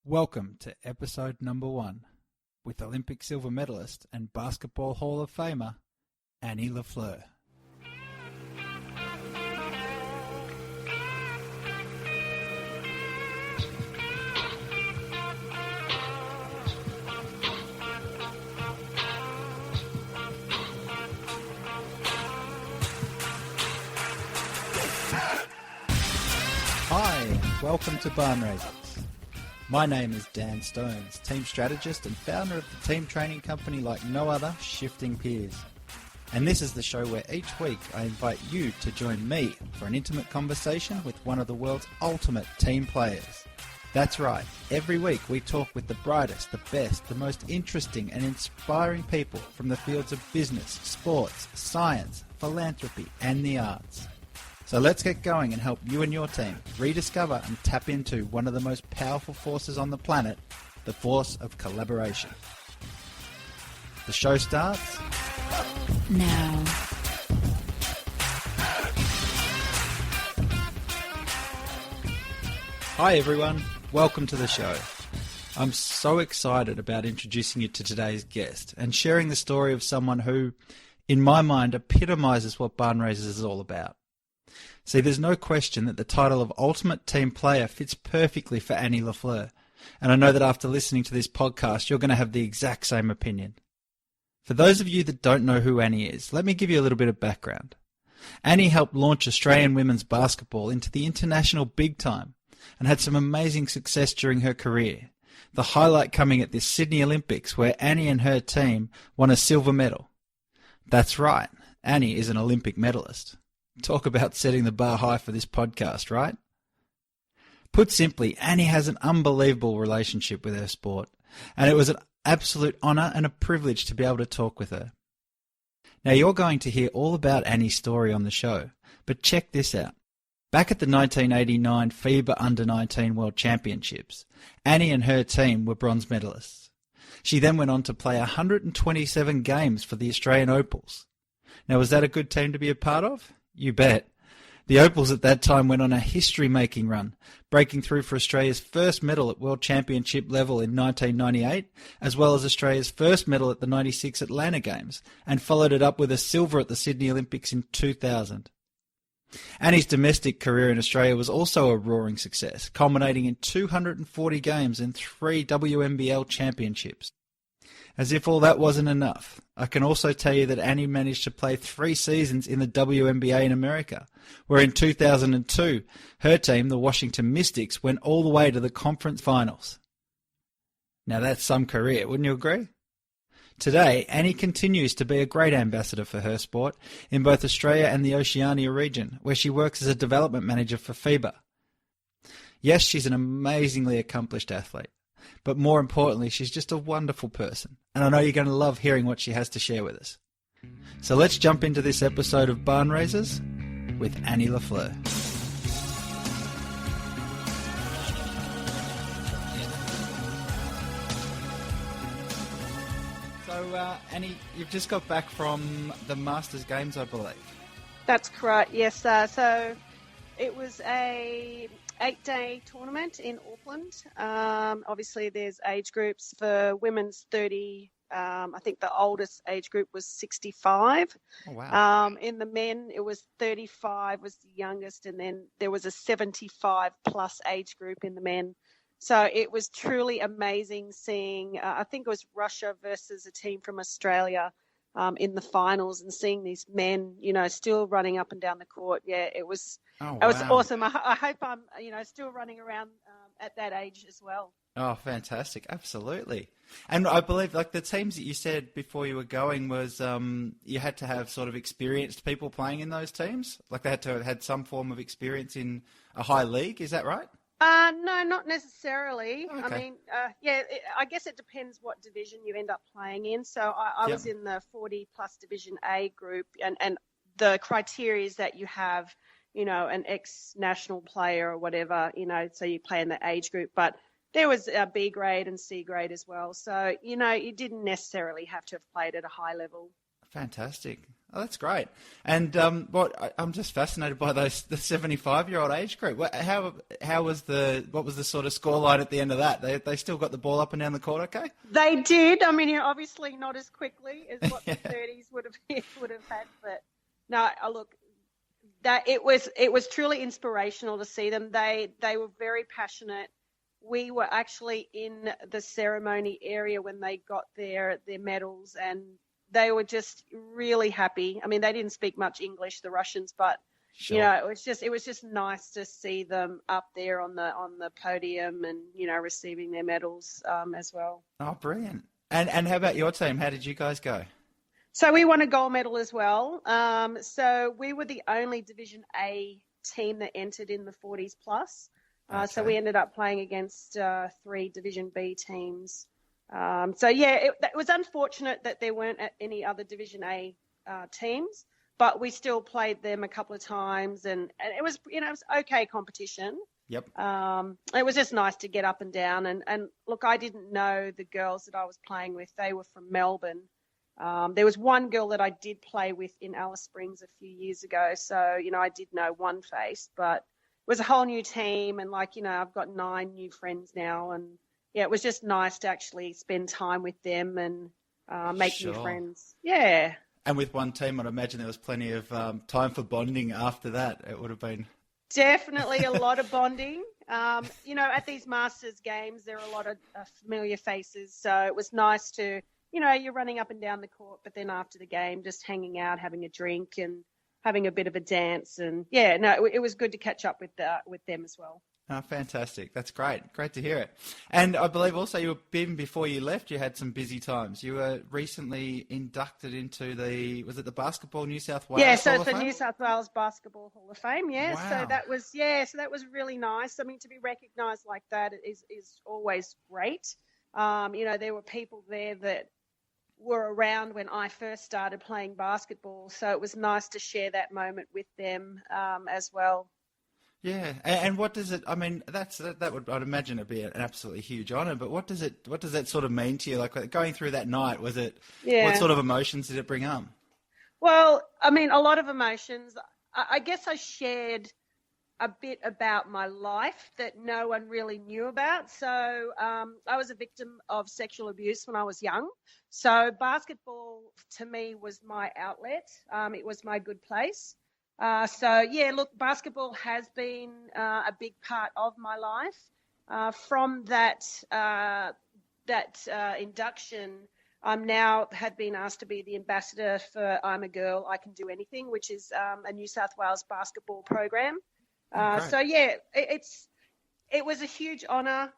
Welcome to episode number 1 with Olympic silver medalist and Basketball Hall of Famer, Annie La Fleur. Hi, welcome to Barnraisers. My name is Dan Stones, team strategist and founder of the team training company like no other, Shifting Peers. And this is the show where each week I invite you to join me for an intimate conversation with one of the world's ultimate team players. That's right, every week we talk with the brightest, the best, the most interesting and inspiring people from the fields of business, sports, science, philanthropy and the arts. So let's get going and help you and your team rediscover and tap into one of the most powerful forces on the planet, the force of collaboration. The show starts now. Hi everyone, welcome to the show. I'm so excited about introducing you to today's guest and sharing the story of someone who, in my mind, epitomises what Barnraisers is all about. See, there's no question that the title of Ultimate Team Player fits perfectly for Annie La Fleur, and I know that after listening to this podcast, you're going to have the exact same opinion. For those of you that don't know who Annie is, let me give you a little bit of background. Annie helped launch Australian women's basketball into the international big time and had some amazing success during her career, the highlight coming at this Sydney Olympics where Annie and her team won a silver medal. That's right, Annie is an Olympic medalist. Talk about setting the bar high for this podcast, right? Put simply, Annie has an unbelievable relationship with her sport, and it was an absolute honour and a privilege to be able to talk with her. Now, you're going to hear all about Annie's story on the show, but check this out. Back at the 1989 FIBA Under-19 World Championships, Annie and her team were bronze medalists. She then went on to play 127 games for the Australian Opals. Now, was that a good team to be a part of? You bet. The Opals at that time went on a history-making run, breaking through for Australia's first medal at World Championship level in 1998, as well as Australia's first medal at the 96 Atlanta Games, and followed it up with a silver at the Sydney Olympics in 2000. Annie's domestic career in Australia was also a roaring success, culminating in 240 games and 3 WNBA championships. As if all that wasn't enough, I can also tell you that Annie managed to play 3 seasons in the WNBA in America, where in 2002, her team, the Washington Mystics, went all the way to the conference finals. Now that's some career, wouldn't you agree? Today, Annie continues to be a great ambassador for her sport in both Australia and the Oceania region, where she works as a development manager for FIBA. Yes, she's an amazingly accomplished athlete. But more importantly, she's just a wonderful person, and I know you're going to love hearing what she has to share with us. So let's jump into this episode of Barnraisers with Annie La Fleur. So, Annie, you've just got back from the Masters Games, I believe. That's correct, yes. So it was a 8-day tournament in Auckland. Obviously, there's age groups for women's 30. I think the oldest age group was 65. Oh, wow. In the men, it was 35 was the youngest, and then there was a 75-plus age group in the men. So it was truly amazing seeing, I think it was Russia versus a team from Australia in the finals, and seeing these men, still running up and down the court. Yeah, it was awesome. I hope I'm, still running around at that age as well. Oh, fantastic. Absolutely. And I believe like the teams that you said before you were going was you had to have sort of experienced people playing in those teams? Like they had to have had some form of experience in a high league. Is that right? No, not necessarily. Okay. I mean, I guess it depends what division you end up playing in. So I was in the 40-plus Division A group, and the criteria is that you have, an ex-national player or whatever, so you play in the age group. But there was a B grade and C grade as well. So, you didn't necessarily have to have played at a high level. Fantastic. Oh, that's great. And I'm just fascinated by the 75-year-old age group. What was the sort of scoreline at the end of that? They still got the ball up and down the court, okay? They did. I mean, obviously not as quickly as what Yeah. the 30s would have had, but no, look, that it was truly inspirational to see them. They were very passionate. We were actually in the ceremony area when they got their medals, and they were just really happy. I mean, they didn't speak much English, the Russians, but Sure. you know, it was just nice to see them up there on the podium and, you know, receiving their medals as well. Oh, brilliant. And how about your team? How did you guys go? So we won a gold medal as well. So we were the only Division A team that entered in the 40s plus. So we ended up playing against 3 Division B teams. So yeah, it was unfortunate that there weren't any other Division A teams, but we still played them a couple of times, and it was, you know, it was okay competition. Yep. It was just nice to get up and down, and look, I didn't know the girls that I was playing with. They were from Melbourne. There was one girl that I did play with in Alice Springs a few years ago, so, you know, I did know one face, but it was a whole new team, and, like, you know, I've got 9 new friends now, and yeah, it was just nice to actually spend time with them and make new friends. Yeah. And with one team, I'd imagine there was plenty of time for bonding after that. It would have been... Definitely a lot of bonding. You know, at these Masters games, there are a lot of familiar faces, so it was nice to, you know, you're running up and down the court, but then after the game, just hanging out, having a drink and having a bit of a dance. And yeah, no, it was good to catch up with them as well. Oh, fantastic. That's great. Great to hear it. And I believe also even before you left, you had some busy times. You were recently inducted into the Basketball New South Wales Hall of Fame? Hall Yeah, so it's the New South Wales Basketball Hall of Fame, yeah. Wow. So that was really nice. I mean, to be recognised like that is always great. You know, there were people there that were around when I first started playing basketball, so it was nice to share that moment with them as well. Yeah, and what does it? I mean, that would, I'd imagine, it'd be an absolutely huge honour. But what does that sort of mean to you? Like going through that night, was it? Yeah. What sort of emotions did it bring up? Well, I mean, a lot of emotions. I guess I shared a bit about my life that no one really knew about. So I was a victim of sexual abuse when I was young. So basketball to me was my outlet. It was my good place. So yeah, look, basketball has been a big part of my life. From that induction, I'm now have been asked to be the ambassador for I'm a Girl, I Can Do Anything, which is a New South Wales basketball program. So yeah, it was a huge honour.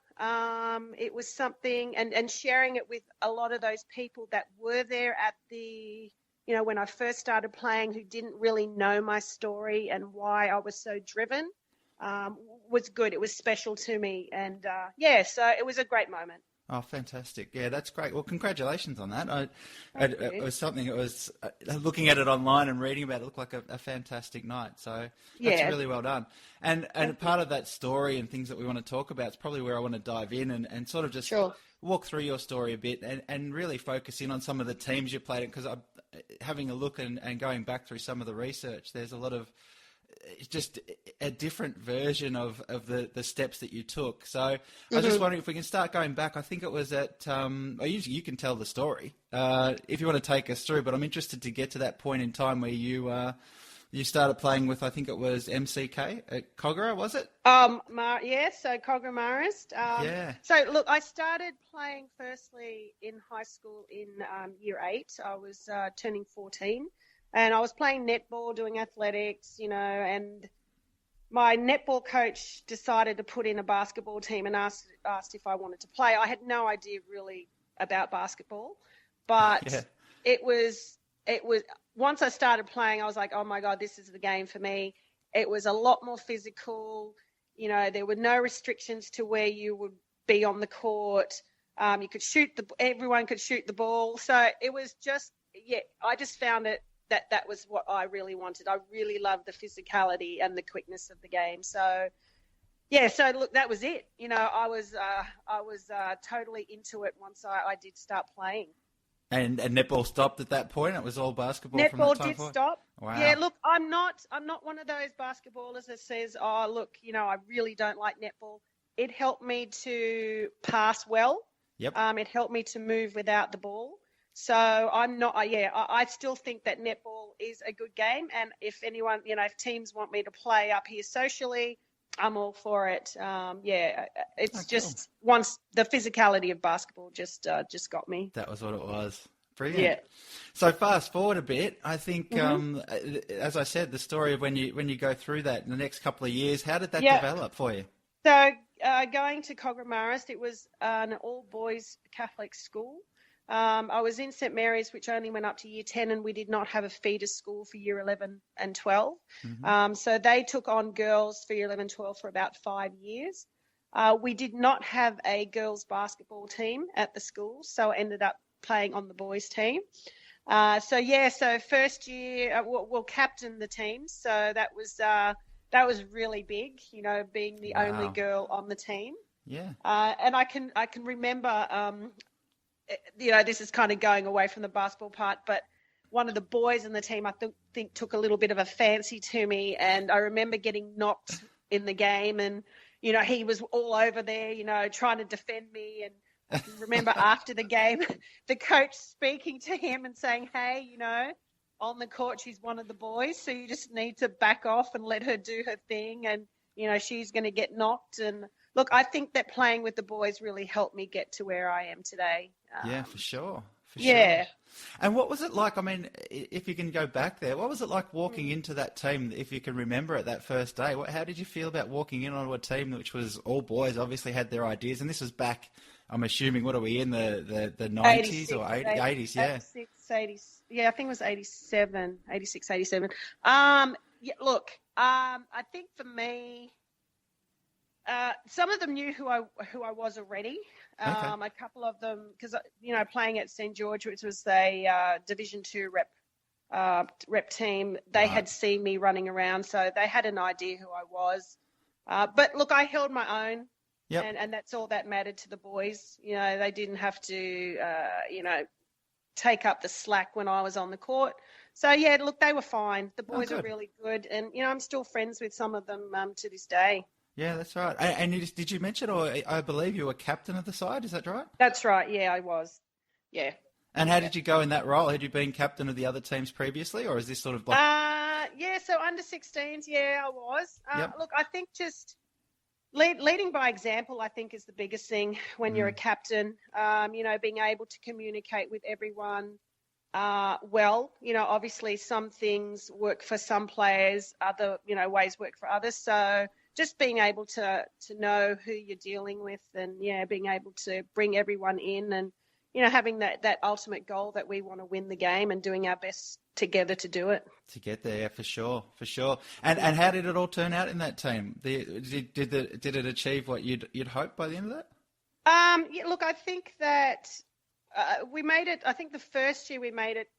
It was something, and sharing it with a lot of those people that were there at the, you know, when I first started playing, who didn't really know my story and why I was so driven, was good. It was special to me. And, yeah, so it was a great moment. Oh, fantastic. Yeah, that's great. Well, congratulations on that. It was something that was, looking at it online and reading about it, looked like a fantastic night. So that's really well done. And part of that story and things that we want to talk about is probably where I want to dive in and sort of just walk through your story a bit and really focus in on some of the teams you played in, because I'm having a look and going back through some of the research, there's a lot of just a different version of the steps that you took. So I was just wondering if we can start going back. I think it was at, usually you can tell the story if you want to take us through, but I'm interested to get to that point in time where you started playing with, I think it was MCK at Kogarah, was it? So Kogarah Marist. Yeah. So look, I started playing firstly in high school in year 8. I was turning 14. And I was playing netball, doing athletics, you know, and my netball coach decided to put in a basketball team and asked if I wanted to play. I had no idea really about basketball, but it was once I started playing, I was like, oh my God, this is the game for me. It was a lot more physical. You know, there were no restrictions to where you would be on the court. You could everyone could shoot the ball. So it was just, I just found it. That was what I really wanted. I really loved the physicality and the quickness of the game. So, so look, that was it. You know, I was totally into it once I did start playing. And netball stopped at that point? It was all basketball from that Netball time did forward? stop. Wow. Yeah, look, I'm not one of those basketballers that says, oh, look, I really don't like netball. It helped me to pass well. Yep. It helped me to move without the ball. So I'm not, I still think that netball is a good game. And if anyone, if teams want me to play up here socially, I'm all for it. It's just once the physicality of basketball just got me. That was what it was. Brilliant. Yeah. So fast forward a bit, I think, as I said, the story of when you go through that in the next couple of years, how did that develop for you? So going to Cogra Marist, it was an all-boys Catholic school. I was in St Mary's, which only went up to year 10, and we did not have a feeder school for year 11 and 12. So they took on girls for year 11 and 12 for about 5 years. We did not have a girls basketball team at the school, so I ended up playing on the boys team. So first year, we'll captain the team. So that was really big, being the only girl on the team. Yeah. And I can remember, this is kind of going away from the basketball part, but one of the boys in the team, I think took a little bit of a fancy to me. And I remember getting knocked in the game, and, he was all over there, trying to defend me. And I can remember after the game, the coach speaking to him and saying, hey, on the court, she's one of the boys, so you just need to back off and let her do her thing. And, she's going to get knocked. And look, I think that playing with the boys really helped me get to where I am today. Yeah, for sure. Yeah. Sure. And what was it like? I mean, if you can go back there, what was it like walking into that team, if you can remember it, that first day? How did you feel about walking in onto a team which was all boys, obviously had their ideas, and this was back, I'm assuming, what are we in, the 90s or 80s? Yeah. 86, 80s. Yeah, I think it was 87, 86, 87. Look, I think for me, some of them knew who I was already. A couple of them, because playing at St George, which was a Division 2 rep team, they had seen me running around, so they had an idea who I was. But look, I held my own, and that's all that mattered to the boys. They didn't have to, take up the slack when I was on the court. So yeah, look, they were fine. The boys are really good, and I'm still friends with some of them to this day. Yeah, that's right. And did you mention, or I believe you were captain of the side, is that right? That's right, yeah, I was. Yeah. And how did you go in that role? Had you been captain of the other teams previously, or is this sort of like... so under 16s, yeah, I was. Look, I think just leading by example, I think, is the biggest thing when you're a captain. Being able to communicate with everyone well. Obviously some things work for some players, other, ways work for others. So just being able to know who you're dealing with, and being able to bring everyone in, and having that ultimate goal that we want to win the game, and doing our best together to do it. To get there, for sure. And how did it all turn out in that team? Did it achieve what you'd hoped by the end of that? Look, I think that we made it. I think the first year we made it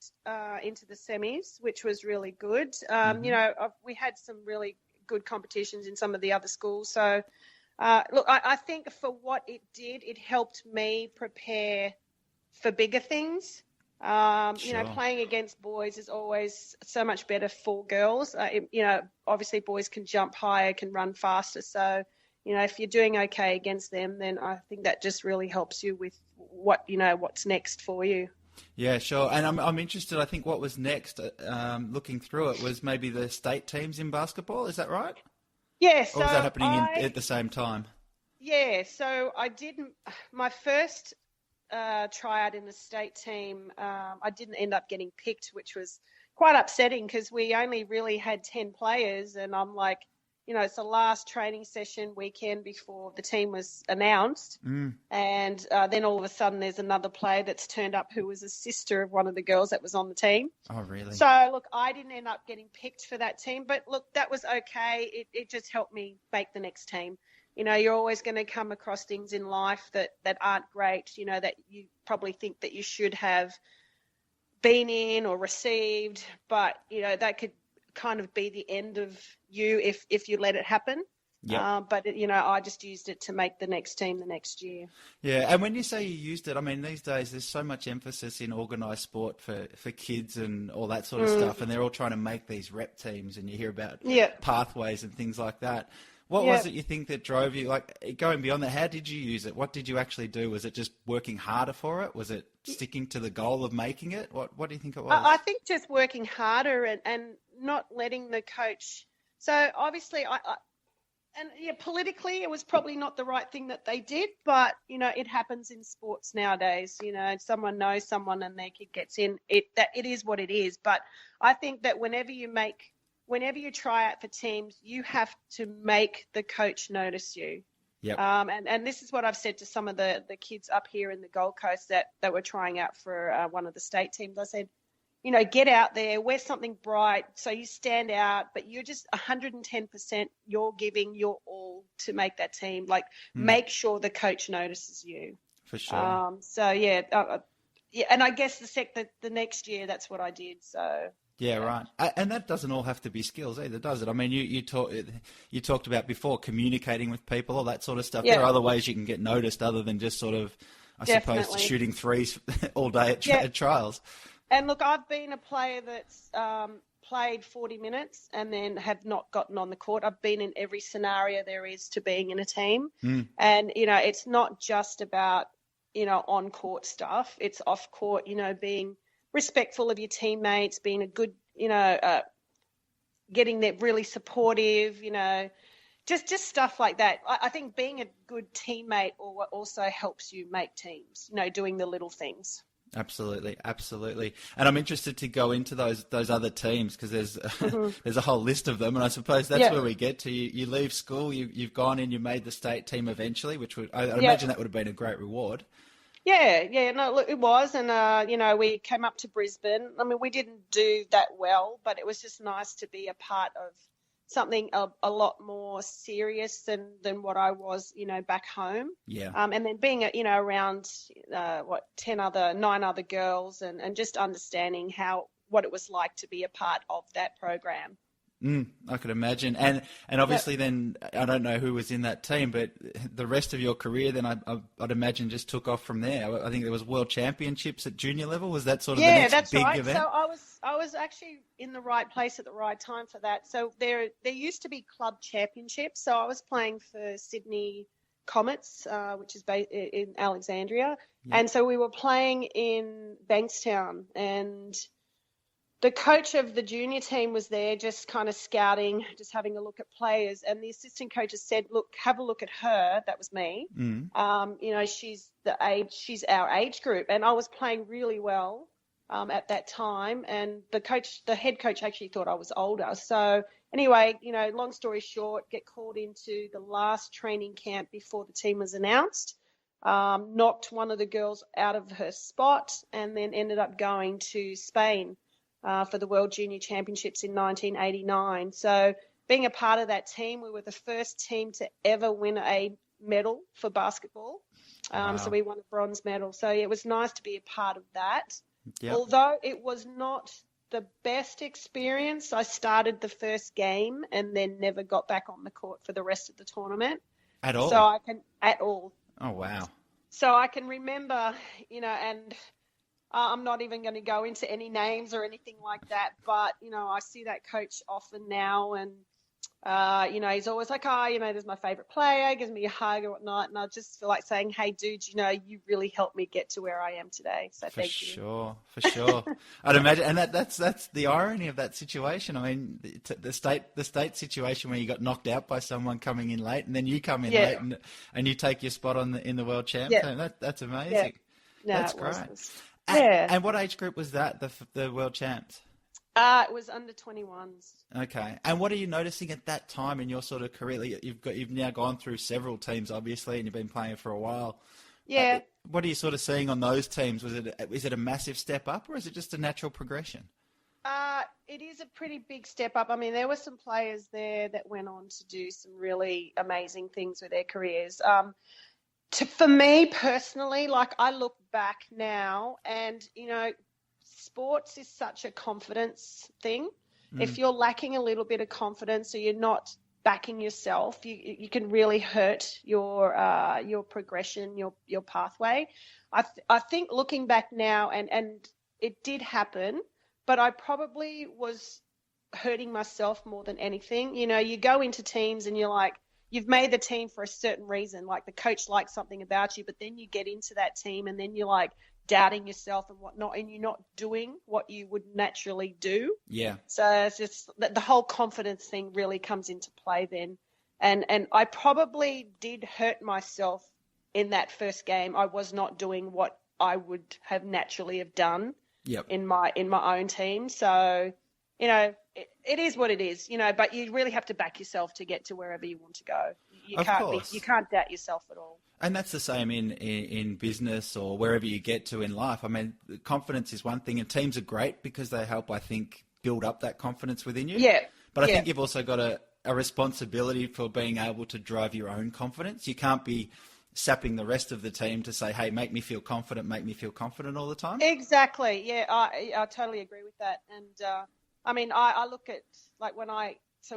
into the semis, which was really good. We had some really good competitions in some of the other schools. So, look, I think for what it did, it helped me prepare for bigger things. Playing against boys is always so much better for girls. Obviously boys can jump higher, can run faster. So, if you're doing okay against them, then I think that just really helps you with what's next for you. Yeah, sure. And I'm interested, I think what was next, looking through it, was maybe the state teams in basketball. Is that right? Yes. Or was that happening at the same time? Yeah, so I didn't, my first tryout in the state team, I didn't end up getting picked, which was quite upsetting because we only really had 10 players, and I'm like, it's the last training session weekend before the team was announced. And then all of a sudden there's another player that's turned up who was a sister of one of the girls that was on the team. Oh, really? So, look, I didn't end up getting picked for that team. But, look, that was okay. It just helped me make the next team. You're always going to come across things in life that aren't great, that you probably think that you should have been in or received. But, that could kind of be the end of you if you let it happen. Yeah. But, I just used it to make the next team the next year. Yeah, and when you say you used it, I mean, these days there's so much emphasis in organised sport for kids and all that sort of stuff, and they're all trying to make these rep teams, and you hear about pathways and things like that. What was it you think that drove you, like, going beyond that, how did you use it? What did you actually do? Was it just working harder for it? Was it sticking to the goal of making it? What do you think it was? I think just working harder and not letting the coach. So obviously politically it was probably not the right thing that they did, but, it happens in sports nowadays. Someone knows someone and their kid gets in. It is what it is. But I think that whenever you try out for teams, you have to make the coach notice you. Yep. And this is what I've said to some of the kids up here in the Gold Coast that were trying out for one of the state teams. I said, get out there, wear something bright so you stand out, but you're just 110%, you're giving your all to make that team. Like, make sure the coach notices you. For sure. And I guess the next year, that's what I did. So. Yeah, right. And that doesn't all have to be skills either, does it? I mean, you talked about before communicating with people, all that sort of stuff. Yeah. There are other ways you can get noticed other than just sort of, I suppose, shooting threes all day at trials. And look, I've been a player that's played 40 minutes and then have not gotten on the court. I've been in every scenario there is to being in a team. And, it's not just about, on-court stuff. It's off-court, being respectful of your teammates, being a good, getting there really supportive, just stuff like that. I think being a good teammate also helps you make teams, doing the little things. Absolutely. And I'm interested to go into those other teams because there's a whole list of them, and I suppose that's where we get to. You leave school, you've gone in, you made the state team eventually, which I imagine that would have been a great reward. No, look, it was, and we came up to Brisbane. I mean, we didn't do that well, but it was just nice to be a part of something a lot more serious than what I was, back home. Yeah. And then being, around 9 other girls and just understanding what it was like to be a part of that program. I could imagine. And obviously then, I don't know who was in that team, but the rest of your career then I'd imagine just took off from there. I think there was World Championships at junior level. Was that sort of the next big event? So I was actually in the right place at the right time for that. So there used to be club championships. So I was playing for Sydney Comets, which is based in Alexandria. Yeah. And so we were playing in Bankstown, and the coach of the junior team was there just kind of scouting, just having a look at players. And the assistant coaches said, look, have a look at her. That was me. She's our age group. And I was playing really well at that time. And the head coach actually thought I was older. So anyway, long story short, get called into the last training camp before the team was announced. Knocked one of the girls out of her spot and then ended up going to Spain for the World Junior Championships in 1989. So being a part of that team, we were the first team to ever win a medal for basketball. Wow. So we won a bronze medal. So it was nice to be a part of that. Yep. Although it was not the best experience, I started the first game and then never got back on the court for the rest of the tournament. At all? At all. Oh, wow. So I can remember, and I'm not even going to go into any names or anything like that, but, I see that coach often now and, he's always like, there's my favorite player, gives me a hug or whatnot. And I just feel like saying, hey, dude, you really helped me get to where I am today. So thank you. For sure. I'd imagine. And that's the irony of that situation. I mean, the state situation where you got knocked out by someone coming in late and then you come in late and you take your spot in the world champ. Yeah. That's amazing. Yeah. No, that's great. Yeah. And what age group was that, the world champs? It was under 21s. Okay. And what are you noticing at that time in your sort of career? You've now gone through several teams, obviously, and you've been playing for a while. Yeah. What are you sort of seeing on those teams? Is it a massive step up or is it just a natural progression? It is a pretty big step up. I mean, there were some players there that went on to do some really amazing things with their careers. For me personally, like I look back now and, sports is such a confidence thing. If you're lacking a little bit of confidence or you're not backing yourself, you can really hurt your progression, your pathway. I think looking back now, and it did happen, but I probably was hurting myself more than anything. You know, you go into teams and you're like, you've made the team for a certain reason, like the coach likes something about you, but then you get into that team and then you're like doubting yourself and whatnot, and you're not doing what you would naturally do. Yeah. So it's just the whole confidence thing really comes into play then. And I probably did hurt myself in that first game. I was not doing what I would have naturally have done in my own team. So, you know, it is what it is, you know, but you really have to back yourself to get to wherever you want to go. You can't doubt yourself at all. And that's the same in business or wherever you get to in life. I mean, confidence is one thing, and teams are great because they help, I think, build up that confidence within you. Yeah. But I think you've also got a responsibility for being able to drive your own confidence. You can't be sapping the rest of the team to say, hey, make me feel confident all the time. Exactly. Yeah, I totally agree with that. And, I mean, I look at, like,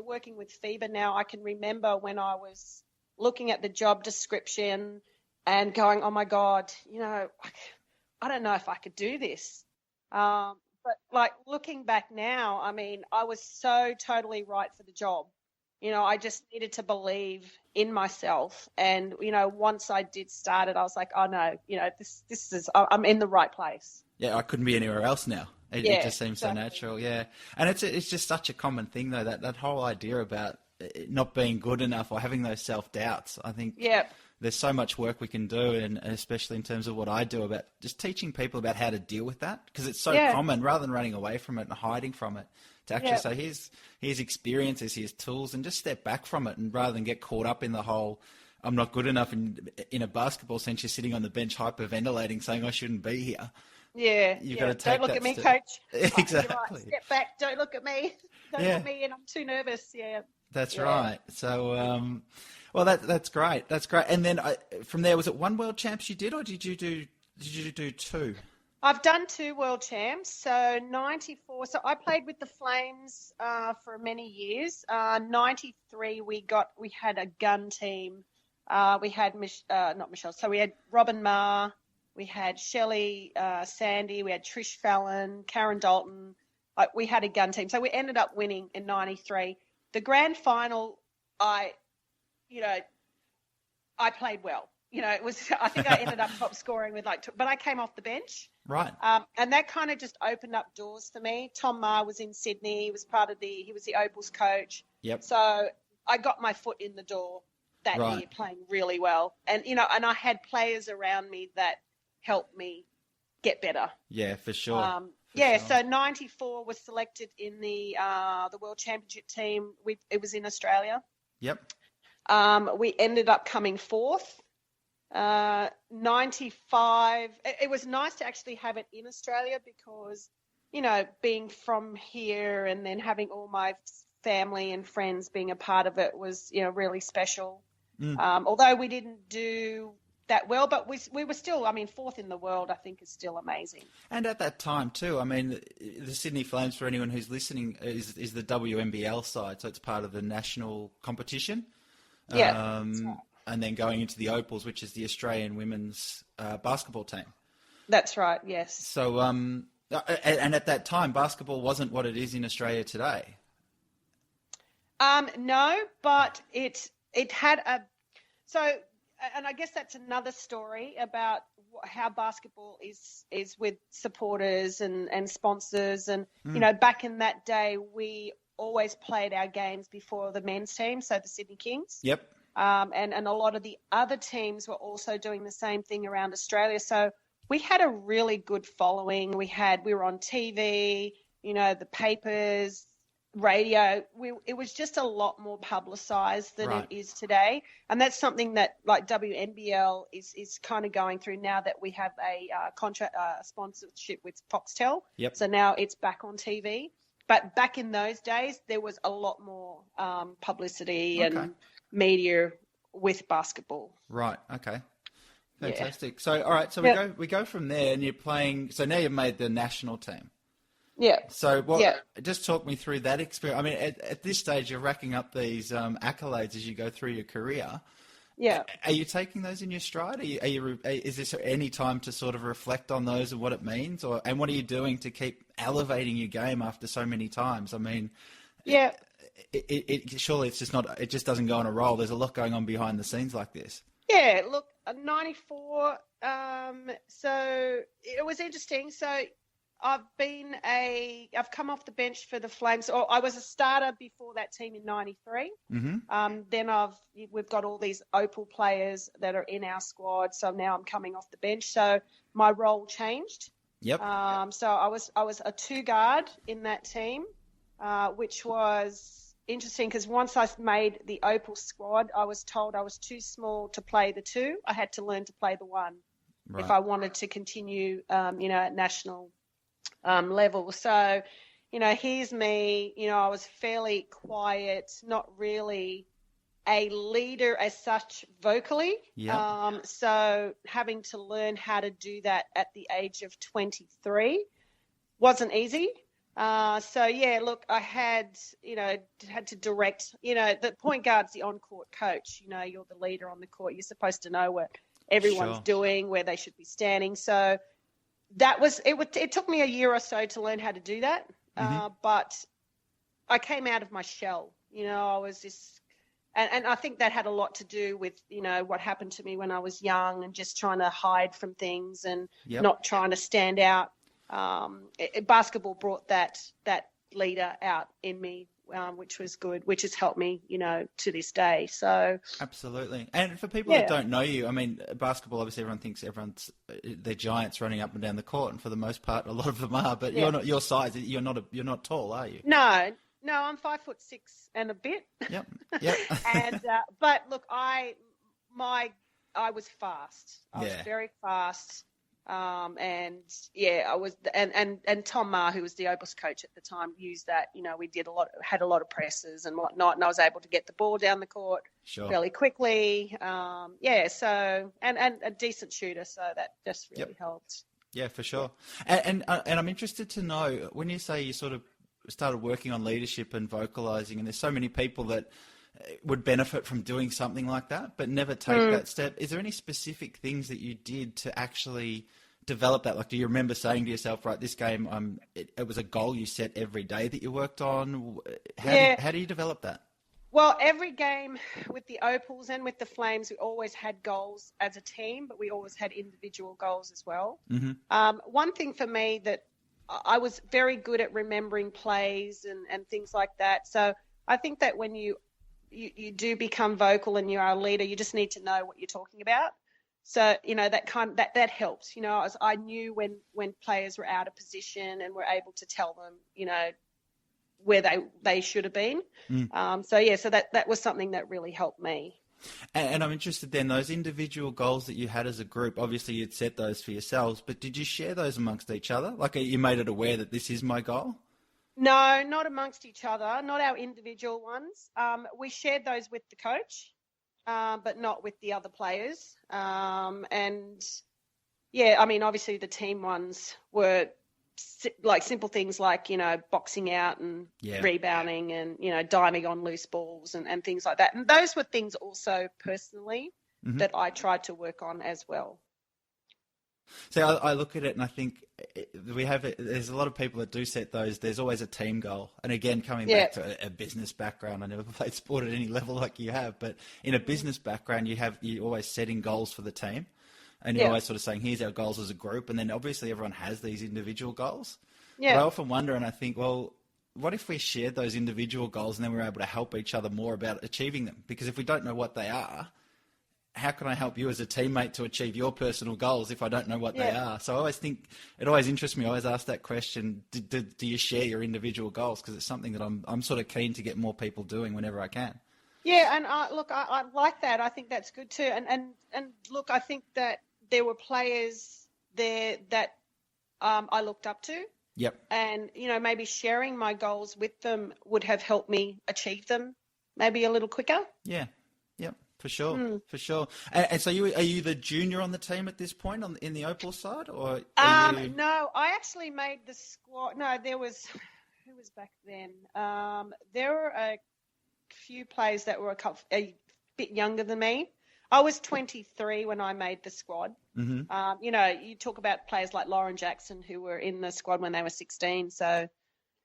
working with FIBA now, I can remember when I was looking at the job description and going, oh my God, you know, I don't know if I could do this. But like looking back now, I mean, I was so totally right for the job. You know, I just needed to believe in myself. And, you know, once I did start it, I was like, oh no, you know, this is, I'm in the right place. Yeah, I couldn't be anywhere else now. It just seems so natural, yeah. And it's just such a common thing, though, that whole idea about not being good enough or having those self-doubts. I think there's so much work we can do, and especially in terms of what I do, about just teaching people about how to deal with that, because it's so common, rather than running away from it and hiding from it, to actually say, here's experiences, here's tools, and just step back from it, and rather than get caught up in the whole, I'm not good enough, in a basketball sense, you're sitting on the bench hyperventilating, saying I shouldn't be here. Yeah, You've got to take don't look at me, coach. Exactly. Right. Step back. Don't look at me. Don't look at me, and I'm too nervous. Yeah. That's right. So, well, that's great. That's great. And then from there, was it one World Champs you did, or did you do two? I've done two World Champs. So 94. So I played with the Flames for many years. 93, we had a gun team. We had not Michelle. So we had Robin Ma. We had Shelley, Sandy, we had Trish Fallon, Karen Dalton. We had a gun team. So we ended up winning in 93. The grand final, I played well. You know, I think I ended up top scoring with but I came off the bench. Right. And that kind of just opened up doors for me. Tom Ma was in Sydney. He was the Opal's coach. Yep. So I got my foot in the door that year playing really well. And, you know, and I had players around me that helped me get better. Yeah, for sure. So 94 was selected in the World Championship team. It was in Australia. Yep. We ended up coming fourth. 95, it was nice to actually have it in Australia because, you know, being from here and then having all my family and friends being a part of it was, you know, really special. Although we didn't do that well, but we were still, I mean, fourth in the world, I think, is still amazing. And at that time too, I mean, the Sydney Flames, for anyone who's listening, is the WNBA side, so it's part of the national competition. Yeah, that's right. And then going into the Opals, which is the Australian women's basketball team. That's right, yes. So, and at that time, basketball wasn't what it is in Australia today. No, but it had and I guess that's another story about how basketball is with supporters and sponsors. And, you know, back in that day, we always played our games before the men's team, so the Sydney Kings. Yep. And a lot of the other teams were also doing the same thing around Australia. So we had a really good following. We were on TV, you know, the papers, radio. It was just a lot more publicized than it is today. And that's something that, like, WNBL is kind of going through now that we have a contract sponsorship with Foxtel. Yep. So now it's back on TV. But back in those days, there was a lot more publicity and media with basketball. Right. Okay. Fantastic. Yeah. So, all right. So we go from there, and you're playing. So now you've made the national team. Yeah. So, Yeah. just talk me through that experience. I mean, at this stage, you're racking up these accolades as you go through your career. Yeah. Are you taking those in your stride? Is this any time to sort of reflect on those and what it means, and what are you doing to keep elevating your game after so many times? I mean, Yeah. Surely it's just not. It just doesn't go on a roll. There's a lot going on behind the scenes like this. Yeah. Look, 94. So it was interesting. So I've come off the bench for the Flames. Or I was a starter before that team in 93. Mm-hmm. Then we've got all these Opal players that are in our squad. So now I'm coming off the bench. So my role changed. Yep. So I was a two guard in that team, which was interesting because once I made the Opal squad, I was told I was too small to play the two. I had to learn to play the one if I wanted to continue, at national level. So, here's me, I was fairly quiet, not really a leader as such vocally. Yeah. So having to learn how to do that at the age of 23 wasn't easy. Look, I had to direct, the point guard's the on-court coach. You're the leader on the court. You're supposed to know what everyone's doing, where they should be standing. So that was it took me a year or so to learn how to do that. But I came out of my shell. I was just, and I think that had a lot to do with, what happened to me when I was young and just trying to hide from things and not trying to stand out. Basketball brought that leader out in me, which was good, which has helped me, to this day. So absolutely. And for people that don't know you, I mean, basketball, obviously everyone thinks they're giants running up and down the court, and for the most part, a lot of them are. But you're not your size. You're not tall, are you? No, I'm 5'6" and a bit. Yep. And but look, I was fast. I was very fast. I was, and Tom Maher, who was the Opals coach at the time, used that. We had a lot of presses and whatnot, and I was able to get the ball down the court fairly quickly. So and a decent shooter, so that just really helped. Yeah, for sure. And I'm interested to know, when you say you sort of started working on leadership and vocalizing, and there's so many people that would benefit from doing something like that, but never take that step. Is there any specific things that you did to actually develop that? Like, do you remember saying to yourself, right, this game, it was a goal you set every day that you worked on? How do you develop that? Well, every game with the Opals and with the Flames, we always had goals as a team, but we always had individual goals as well. Mm-hmm. One thing for me that I was very good at remembering plays and things like that. So I think that when you do become vocal and you are a leader, you just need to know what you're talking about. So, that helps. I knew when players were out of position and were able to tell them, where they should have been. So that was something that really helped me. And I'm interested then, those individual goals that you had as a group, obviously you'd set those for yourselves, but did you share those amongst each other? Like, you made it aware that this is my goal? No, not amongst each other, not our individual ones. We shared those with the coach, but not with the other players. Obviously the team ones were like simple things like, boxing out and rebounding and, diving on loose balls and things like that. And those were things also personally that I tried to work on as well. So I look at it and I think there's a lot of people that do set those. There's always a team goal. And again, coming back to a business background, I never played sport at any level like you have, but in a business background, you're always setting goals for the team. And you're always sort of saying, here's our goals as a group. And then obviously everyone has these individual goals. Yeah. But I often wonder, and I think, well, what if we shared those individual goals and then we were able to help each other more about achieving them? Because if we don't know what they are, how can I help you as a teammate to achieve your personal goals if I don't know what they are? So I always think, it always interests me. I always ask that question, do you share your individual goals? Because it's something that I'm sort of keen to get more people doing whenever I can. Yeah, and I like that. I think that's good too. And look, I think that there were players there that I looked up to. Yep. And, maybe sharing my goals with them would have helped me achieve them maybe a little quicker. Yeah. Yep. For sure, for sure. And so are you the junior on the team at this point in the Opal side, or are you... No, I actually made the squad. No, who was back then? There were a few players that were a bit younger than me. I was 23 when I made the squad. Mm-hmm. You talk about players like Lauren Jackson who were in the squad when they were 16. So,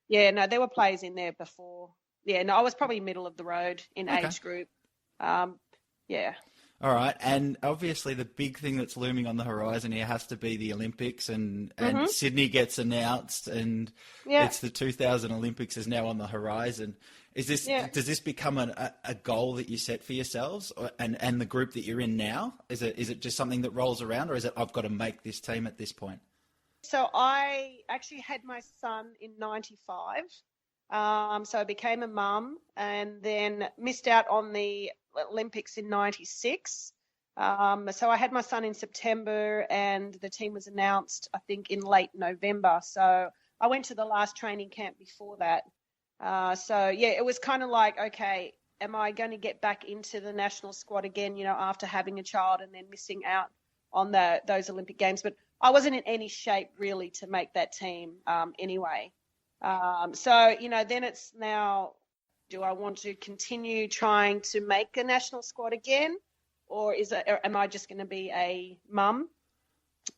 yeah, no, there were players in there before. Yeah, no, I was probably middle of the road in age group. Yeah. All right. And obviously the big thing that's looming on the horizon here has to be the Olympics, and Sydney gets announced, and it's the 2000 Olympics is now on the horizon. Does this become a goal that you set for yourselves and the group that you're in now? Is it just something that rolls around, or is it I've got to make this team at this point? So I actually had my son in 95. So I became a mum and then missed out on the Olympics in 96. So I had my son in September and the team was announced, I think, in late November. So I went to the last training camp before that. It was kind of like, okay, am I going to get back into the national squad again, after having a child and then missing out on those Olympic Games? But I wasn't in any shape really to make that team anyway. Then it's now, do I want to continue trying to make a national squad again, or am I just going to be a mum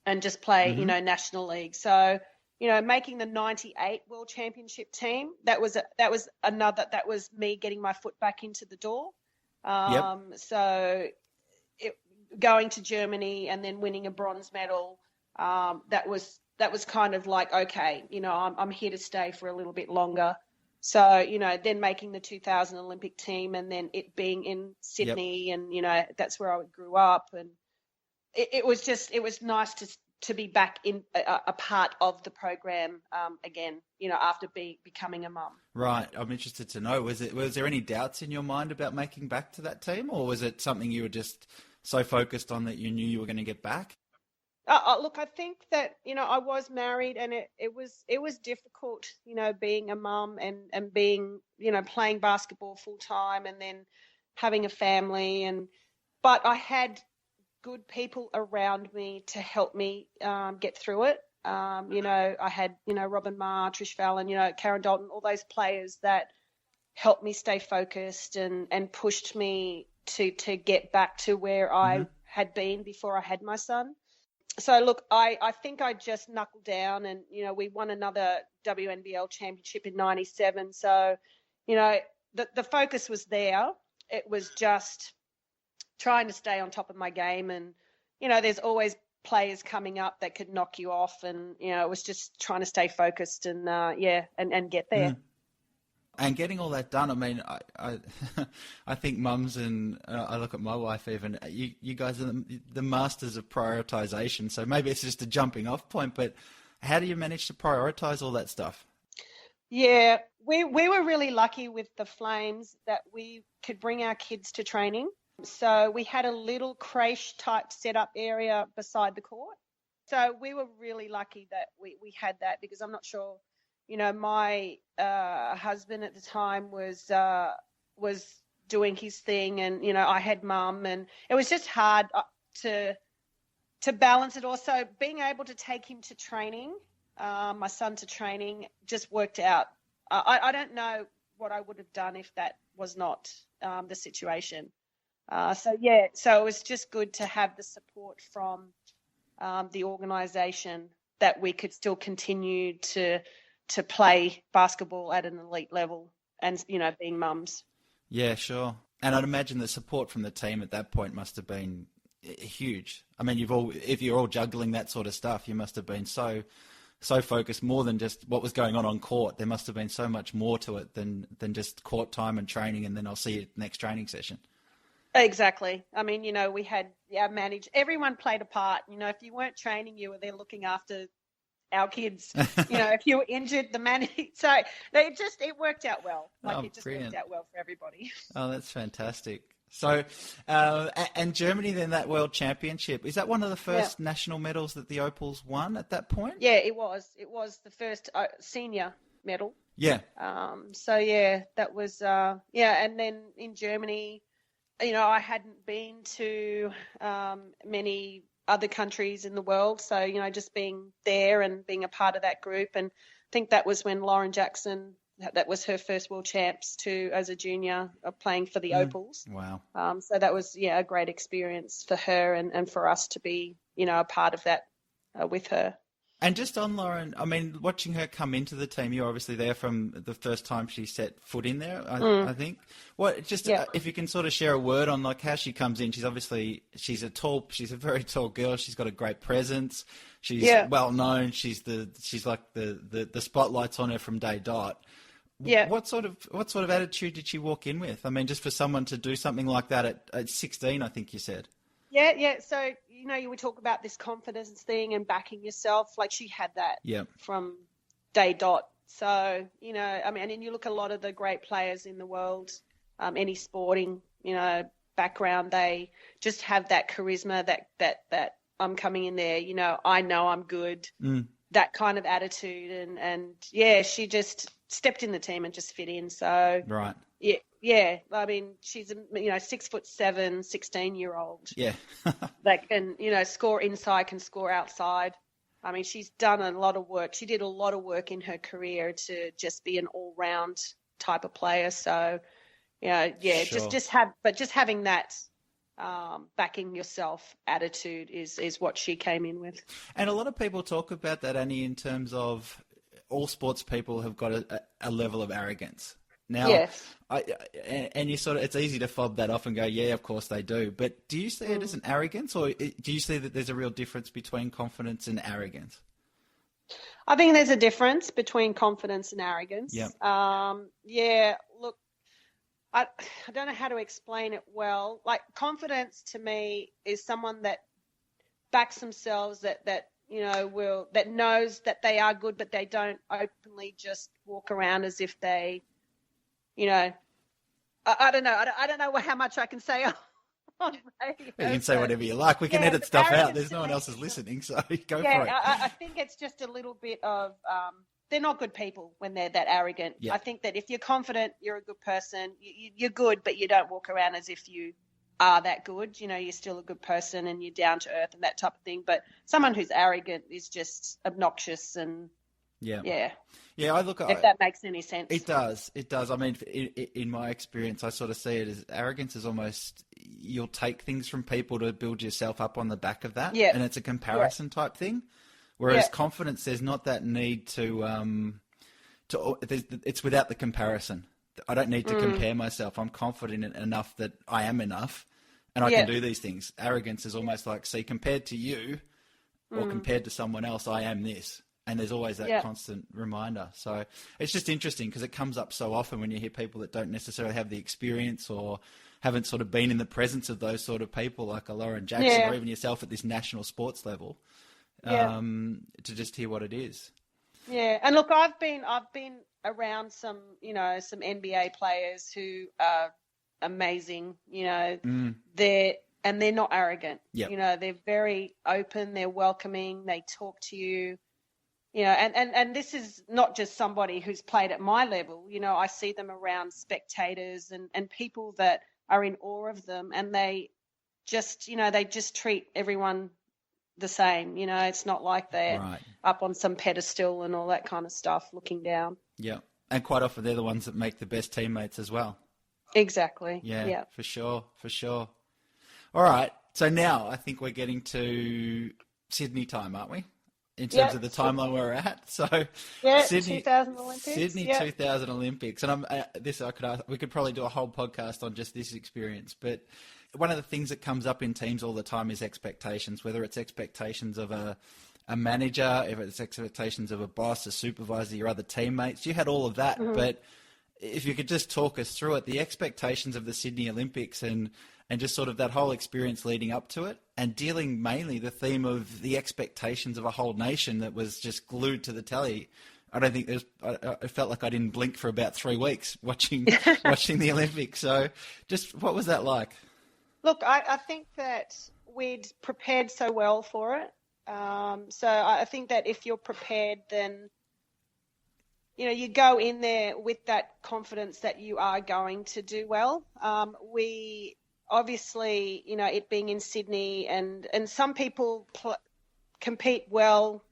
and just play, National League? So, making the 98 World Championship team, that was me getting my foot back into the door. So going to Germany and then winning a bronze medal, that was kind of like, okay, I'm here to stay for a little bit longer. So, then making the 2000 Olympic team and then it being in Sydney and, that's where I grew up. And it was nice to be back in a part of the program again, after becoming a mum. Right. I'm interested to know, was there any doubts in your mind about making back to that team, or was it something you were just so focused on that you knew you were going to get back? Look, I think that, I was married and it was difficult, being a mum and being, playing basketball full time and then having a family. But I had good people around me to help me get through it. I had, Robin Ma, Trish Fallon, Karen Dalton, all those players that helped me stay focused and pushed me to get back to where I had been before I had my son. So, look, I think I just knuckled down and, we won another WNBA championship in 97. So, the focus was there. It was just trying to stay on top of my game. And, there's always players coming up that could knock you off. And, it was just trying to stay focused and get there. And getting all that done, I mean, I think mums and I look at my wife even, you guys are the masters of prioritization. So maybe it's just a jumping off point, but how do you manage to prioritize all that stuff? Yeah, we were really lucky with the Flames that we could bring our kids to training. So we had a little creche type setup area beside the court. So we were really lucky that we had that, because I'm not sure, my husband at the time was doing his thing, and I had mum, and it was just hard to balance it. Also, being able to take him to training, my son to training, just worked out. I don't know what I would have done if that was not the situation. So it was just good to have the support from the organisation that we could still continue to play basketball at an elite level and, being mums. Yeah, sure. And I'd imagine the support from the team at that point must have been huge. I mean, if you're all juggling that sort of stuff, you must have been so focused, more than just what was going on court. There must have been so much more to it than just court time and training, and then I'll see you next training session. Exactly. I mean, we had everyone played a part. If you weren't training, you were there looking after our kids. If you were injured, the so it worked out well. Brilliant. Worked out well for everybody. Oh, that's fantastic. So, and Germany then, that World Championship, is that one of the first national medals that the Opals won at that point? Yeah, it was. It was the first senior medal. Yeah. That was and then in Germany, I hadn't been to many other countries in the world. So, just being there and being a part of that group. And I think that was when Lauren Jackson, that was her first world champs too, as a junior, playing for the Opals. Wow. So that was, a great experience for her and for us to be, a part of that with her. And just on Lauren, I mean, watching her come into the team, you're obviously there from the first time she set foot in there, I think. If you can sort of share a word on like how she comes in, she's a very tall girl. She's got a great presence. She's well known. She's like the spotlight's on her from day dot. Yeah. What sort of attitude did she walk in with? I mean, just for someone to do something like that at 16, I think you said. Yeah. So, you would talk about this confidence thing and backing yourself. Like she had that from day dot. So, and you look at a lot of the great players in the world, any sporting, background, they just have that charisma that I'm coming in there, I know I'm good, that kind of attitude. And she just stepped in the team and just fit in. So, right. Yeah. I mean, she's a 6'7", 16-year-old. Yeah. that can, score inside, can score outside. I mean, she's done a lot of work. She did a lot of work in her career to just be an all-round type of player. So, Sure. just having that backing yourself attitude is what she came in with. And a lot of people talk about that, Annie, in terms of all sports people have got a level of arrogance. Now, yes. It's easy to fob that off and go, yeah, of course they do. But do you see it as an arrogance, or do you see that there's a real difference between confidence and arrogance? I think there's a difference between confidence and arrogance. Yep. Look, I don't know how to explain it well. Like confidence to me is someone that backs themselves, that knows that they are good, but they don't openly just walk around as if they, I don't know. I don't know how much I can say on radio. You can say whatever you like. We can edit stuff out. There's no one else is listening, so go for it. I think it's just a little bit of they're not good people when they're that arrogant. Yeah. I think that if you're confident, you're a good person. You're good, but you don't walk around as if you are that good. You're still a good person and you're down to earth and that type of thing. But someone who's arrogant is just obnoxious and Yeah, I look at if that makes any sense. It does. I mean, in my experience, I sort of see it as arrogance is almost you'll take things from people to build yourself up on the back of that. Yeah. And it's a comparison type thing. Whereas confidence, there's not that need to it's without the comparison. I don't need to compare myself. I'm confident enough that I am enough and I can do these things. Arrogance is almost like, see, compared to you or compared to someone else, I am this. And there's always that constant reminder. So it's just interesting because it comes up so often when you hear people that don't necessarily have the experience or haven't sort of been in the presence of those sort of people like a Lauren Jackson or even yourself at this national sports level to just hear what it is. Yeah. And look, I've been around some NBA players who are amazing, they're not arrogant. Yep. They're very open, they're welcoming, they talk to you. And this is not just somebody who's played at my level. I see them around spectators and people that are in awe of them, and they just treat everyone the same. It's not like they're up on some pedestal and all that kind of stuff looking down. Yeah, and quite often they're the ones that make the best teammates as well. Exactly. Yeah. For sure. All right, so now I think we're getting to Sydney time, aren't we? In terms of the timeline we're at, so Sydney 2000 Olympics. Sydney 2000 Olympics, and we could probably do a whole podcast on just this experience. But one of the things that comes up in teams all the time is expectations, whether it's expectations of a manager, if it's expectations of a boss, a supervisor, your other teammates. You had all of that, but if you could just talk us through it, the expectations of the Sydney Olympics and just sort of that whole experience leading up to it, and dealing mainly the theme of the expectations of a whole nation that was just glued to the telly. I don't think I felt like I didn't blink for about 3 weeks watching the Olympics. So just what was that like? Look, I think that we'd prepared so well for it. So I think that if you're prepared, then you go in there with that confidence that you are going to do well. obviously, it being in Sydney and some people compete well,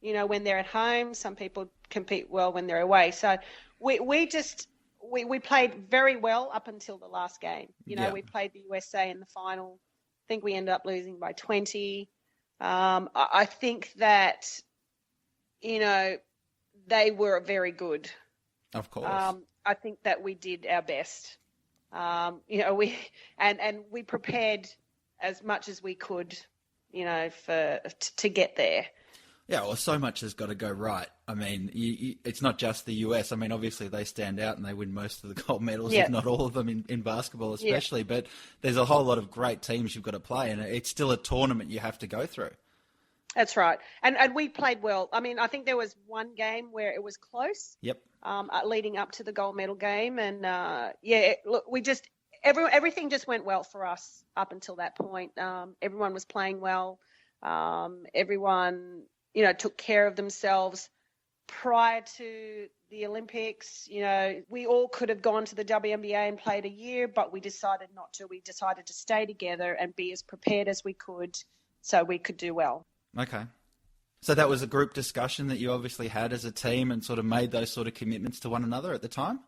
when they're at home. Some people compete well when they're away. So we played very well up until the last game. We played the USA in the final. I think we ended up losing by 20. I think that, they were very good. Of course. I think that we did our best. We prepared as much as we could, to get there. Yeah, well, so much has got to go right. I mean, it's not just the US. I mean, obviously they stand out and they win most of the gold medals, if not all of them in basketball especially. Yeah. But there's a whole lot of great teams you've got to play, and it's still a tournament you have to go through. That's right. And we played well. I mean, I think there was one game where it was close. Yep. Leading up to the gold medal game. And, look, everything just went well for us up until that point. Everyone was playing well. Everyone, took care of themselves. Prior to the Olympics, we all could have gone to the WNBA and played a year, but we decided not to. We decided to stay together and be as prepared as we could so we could do well. Okay. So that was a group discussion that you obviously had as a team and sort of made those sort of commitments to one another at the time?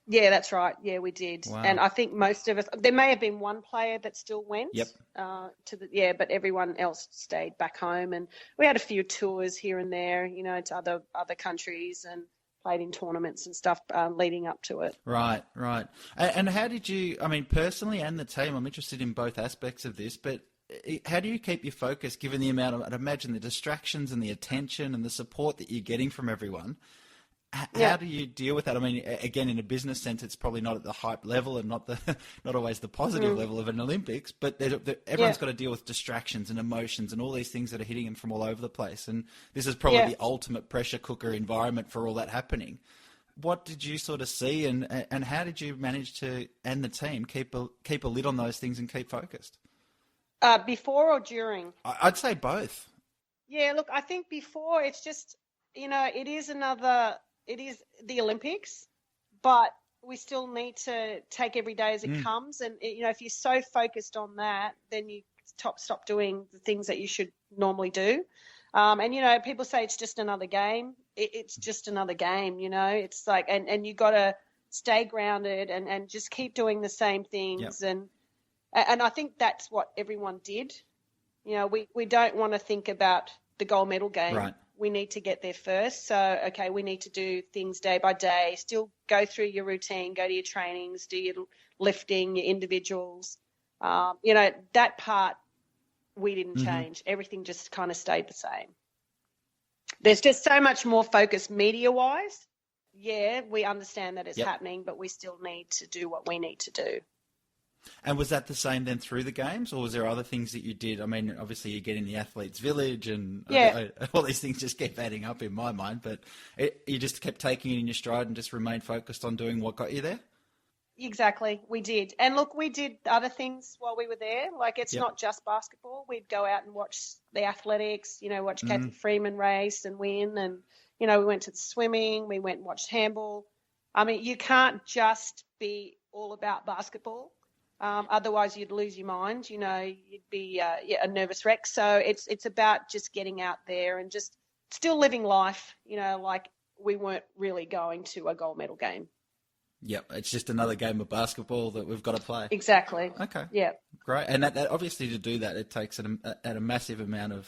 Yeah, that's right. Yeah, we did. Wow. And I think most of us, there may have been one player that still went. Yep. But everyone else stayed back home. And we had a few tours here and there, to other countries and played in tournaments and stuff leading up to it. Right. And how did you, I mean, personally and the team, I'm interested in both aspects of this, but how do you keep your focus given the amount of, I'd imagine, the distractions and the attention and the support that you're getting from everyone? How do you deal with that? I mean, again, in a business sense, it's probably not at the hype level and not always the positive level of an Olympics, but everyone's got to deal with distractions and emotions and all these things that are hitting them from all over the place. And this is probably the ultimate pressure cooker environment for all that happening. What did you sort of see and how did you manage to, and the team, keep a lid on those things and keep focused? Before or during? I'd say both. Yeah, look, I think before it's just, it is the Olympics, but we still need to take every day as it comes. And, if you're so focused on that, then you stop doing the things that you should normally do. People say it's just another game. It's just another game, It's like, and you got to stay grounded and just keep doing the same things. Yep. And I think that's what everyone did. We don't want to think about the gold medal game. Right. We need to get there first. So, okay, we need to do things day by day, still go through your routine, go to your trainings, do your lifting, your individuals. That part we didn't change. Everything just kind of stayed the same. There's just so much more focus media-wise. Yeah, we understand that it's happening, but we still need to do what we need to do. And was that the same then through the games, or was there other things that you did? I mean, obviously you get in the athletes' village and all these things just kept adding up in my mind, but you just kept taking it in your stride and just remained focused on doing what got you there? Exactly, we did. And look, we did other things while we were there. Like, it's not just basketball. We'd go out and watch the athletics, watch Kathy Freeman race and win. And, we went to the swimming, we went and watched handball. I mean, you can't just be all about basketball. Otherwise, you'd lose your mind. You'd be a nervous wreck. So it's about just getting out there and just still living life, like we weren't really going to a gold medal game. Yep, it's just another game of basketball that we've got to play. Exactly. Okay. Yeah. Great. And that obviously to do that, it takes a massive amount of,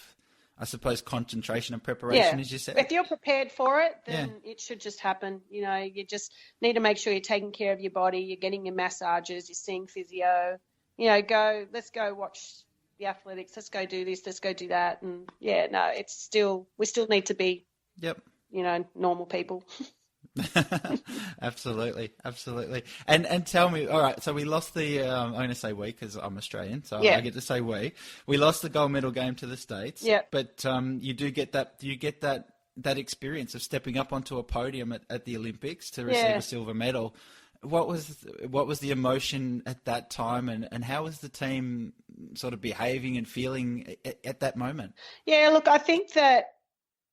I suppose, concentration and preparation, as you said. If you're prepared for it, then it should just happen. You just need to make sure you're taking care of your body, you're getting your massages, you're seeing physio. Let's go watch the athletics, let's go do this, let's go do that. And, we still need to be, normal people. Absolutely. And tell me, all right, so we lost the, I'm going to say we because I'm Australian, so I get to say we. We lost the gold medal game to the States, but you do get that experience of stepping up onto a podium at the Olympics to receive a silver medal. What was the emotion at that time, and how was the team sort of behaving and feeling at that moment? Yeah, look, I think that,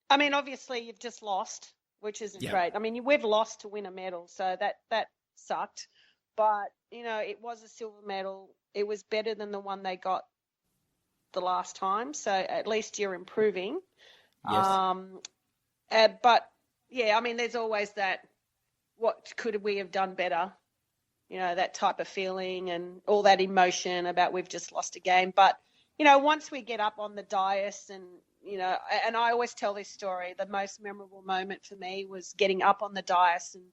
obviously you've just lost, which isn't great. We've lost to win a medal, so that sucked. But, it was a silver medal. it was better than the one they got the last time. So at least you're improving. Yes. But yeah, I mean, there's always that, what could we have done better? You know, that type of feeling and all that emotion about we've just lost a game. But, you know, once we get up on the dais and, you know, and I always tell this story, the most memorable moment for me was getting up on the dais and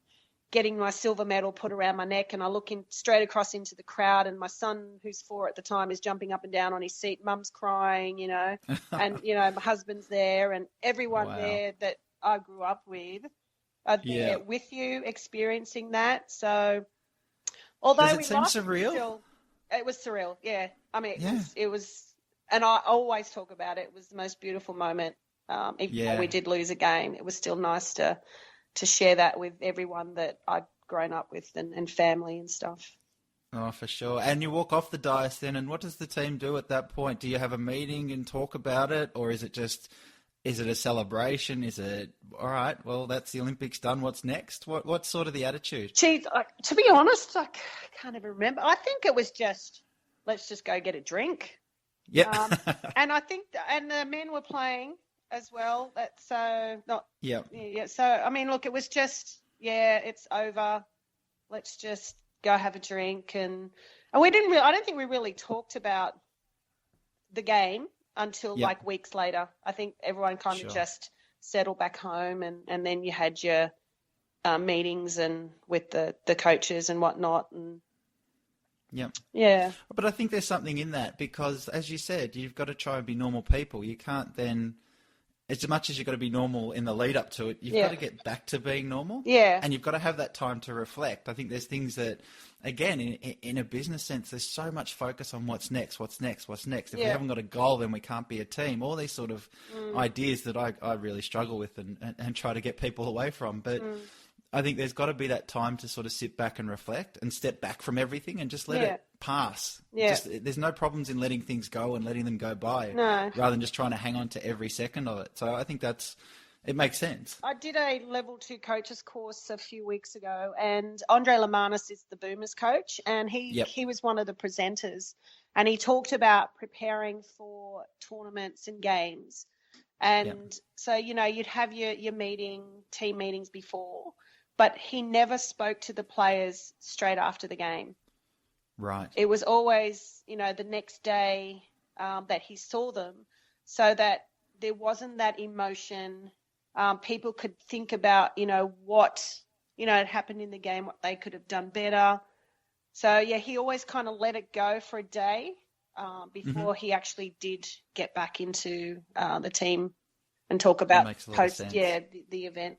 getting my silver medal put around my neck, and I look in straight across into the crowd, and my son, who's 4 at the time, is jumping up and down on his seat. Mum's crying, you know, and, you know, my husband's there, and everyone there that I grew up with are there with you experiencing that. So although Does it we seem lost, surreal? it was surreal. Yeah. I mean, it was, and I always talk about it. It was the most beautiful moment. Even though we did lose a game, it was still nice to share that with everyone that I'd grown up with and family and stuff. Oh, for sure. And you walk off the dais then, and what does the team do at that point? Do you have a meeting and talk about it, or is it a celebration? Is it, all right, well, that's the Olympics done, what's next? What's sort of the attitude? Geez, to be honest, I can't even remember. I think it was just, let's just go get a drink. Yeah. And I think, and the men were playing as well. That's not. Yeah. Yeah. So I mean, look, it was just, it's over. Let's just go have a drink, and we didn't. I don't think we really talked about the game until like weeks later. I think everyone kind of just settled back home, and then you had your meetings and with the coaches and whatnot, and. Yeah. But I think there's something in that because, as you said, you've got to try and be normal people. You can't then, as much as you've got to be normal in the lead up to it, you've got to get back to being normal. Yeah. And you've got to have that time to reflect. I think there's things that, again, in a business sense, there's so much focus on what's next. If we haven't got a goal, then we can't be a team. All these sort of ideas that I really struggle with and try to get people away from. But I think there's got to be that time to sort of sit back and reflect and step back from everything and just let it pass. Yeah. There's no problems in letting things go and letting them go by rather than just trying to hang on to every second of it. So I think it makes sense. I did a level 2 coaches course a few weeks ago, and Andre Lamanis is the Boomers coach, and he was one of the presenters, and he talked about preparing for tournaments and games. And so, you know, you'd have your team meetings before, but he never spoke to the players straight after the game. Right. It was always, you know, the next day that he saw them, so that there wasn't that emotion. People could think about, you know, what, you know, had happened in the game, what they could have done better. So, he always kind of let it go for a day before he actually did get back into the team and talk about post, the event.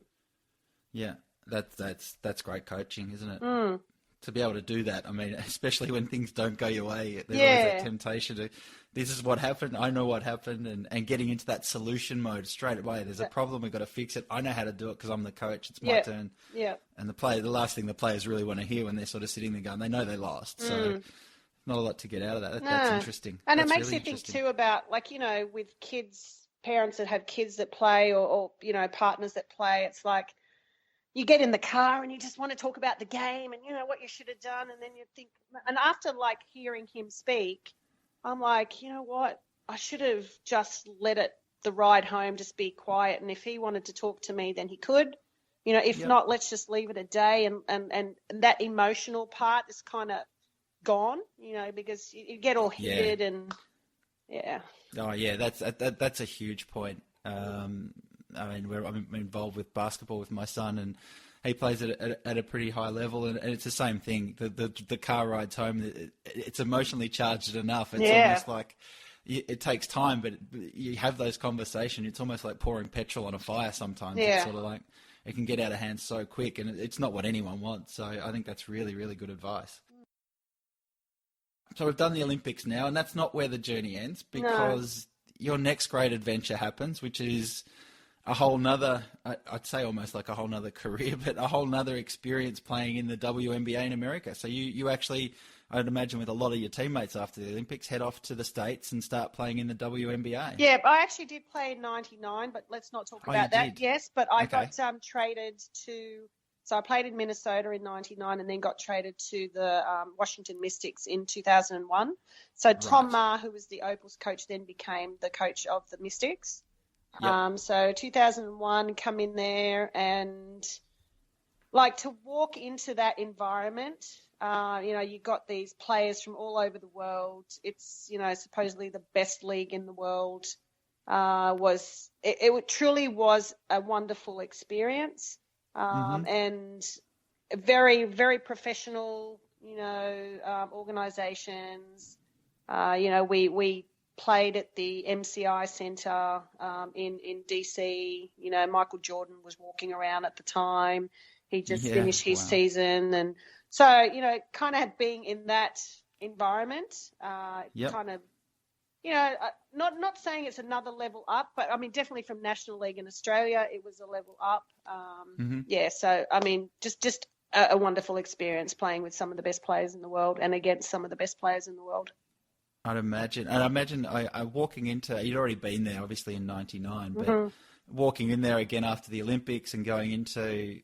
Yeah. That's great coaching, isn't it? To be able to do that. I mean, especially when things don't go your way, there's always that temptation to, this is what happened, I know what happened, and getting into that solution mode straight away. There's a problem, we've got to fix it. I know how to do it because I'm the coach. It's my turn. Yeah. And the last thing the players really want to hear when they're sort of sitting there going, they know they lost. So not a lot to get out of that. That's interesting. And that's it makes you think too about, like, you know, with kids, parents that have kids that play or, you know, partners that play, it's like, you get in the car and you just want to talk about the game and, you know, what you should have done. And then you think, and after like hearing him speak, I'm like, you know what? I should have just let the ride home just be quiet. And if he wanted to talk to me, then he could, you know, if not, let's just leave it a day. And that emotional part is kind of gone, you know, because you get all heated and Oh yeah. That's a huge point. I mean, I'm involved with basketball with my son, and he plays at a pretty high level, and it's the same thing. The car rides home, it's emotionally charged enough. It's almost like it takes time, but you have those conversations. It's almost like pouring petrol on a fire sometimes. Yeah. It's sort of like it can get out of hand so quick, and it's not what anyone wants. So I think that's really, really good advice. So we've done the Olympics now, and that's not where the journey ends, because your next great adventure happens, which is a whole nother, I'd say almost like a whole nother career, but a whole nother experience playing in the WNBA in America. So you actually, I'd imagine with a lot of your teammates after the Olympics, head off to the States and start playing in the WNBA. Yeah, I actually did play in '99, but let's not talk about that. Did? Yes, but I got traded to, So I played in Minnesota in 99 and then got traded to the Washington Mystics in 2001. So Tom Right. Ma, who was the Opals coach, then became the coach of the Mystics. Yep. So 2001, come in there and like to walk into that environment. You got these players from all over the world. It's, supposedly the best league in the world. It truly was a wonderful experience, and very, very professional, organizations. We played at the MCI Centre in DC. Michael Jordan was walking around at the time. He just finished his season. And so, kind of being in that environment, kind of, not saying it's another level up, but I mean, definitely from National League in Australia, it was a level up. So, I mean, just a wonderful experience playing with some of the best players in the world and against some of the best players in the world. I'd imagine. And I imagine I walking into, you'd already been there, obviously, in 99, but walking in there again after the Olympics and going into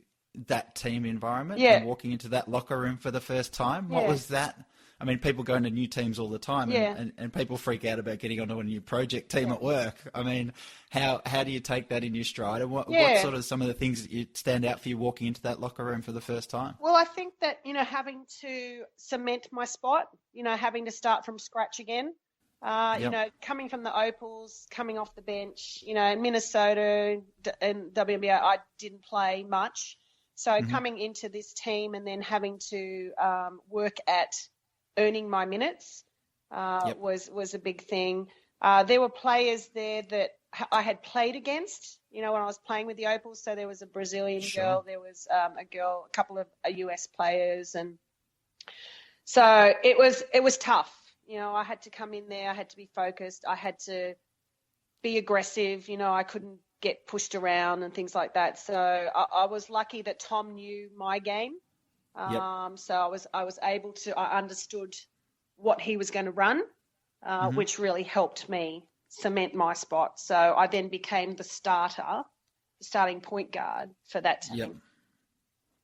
that team environment and walking into that locker room for the first time, what was that? I mean, people go into new teams all the time and people freak out about getting onto a new project team at work. I mean, how do you take that in your stride? And what sort of some of the things that you stand out for you walking into that locker room for the first time? Well, I think that, having to cement my spot, having to start from scratch again, coming from the Opals, coming off the bench, Minnesota and WNBA, I didn't play much. So coming into this team and then having to work at earning my minutes was a big thing. There were players there that I had played against, when I was playing with the Opals. So there was a Brazilian girl, there was a couple of US players, and so it was tough. I had to come in there, I had to be focused, I had to be aggressive. I couldn't get pushed around and things like that. So I was lucky that Tom knew my game. So I was able to, I understood what he was going to run, which really helped me cement my spot. So I then became the starting point guard for that team.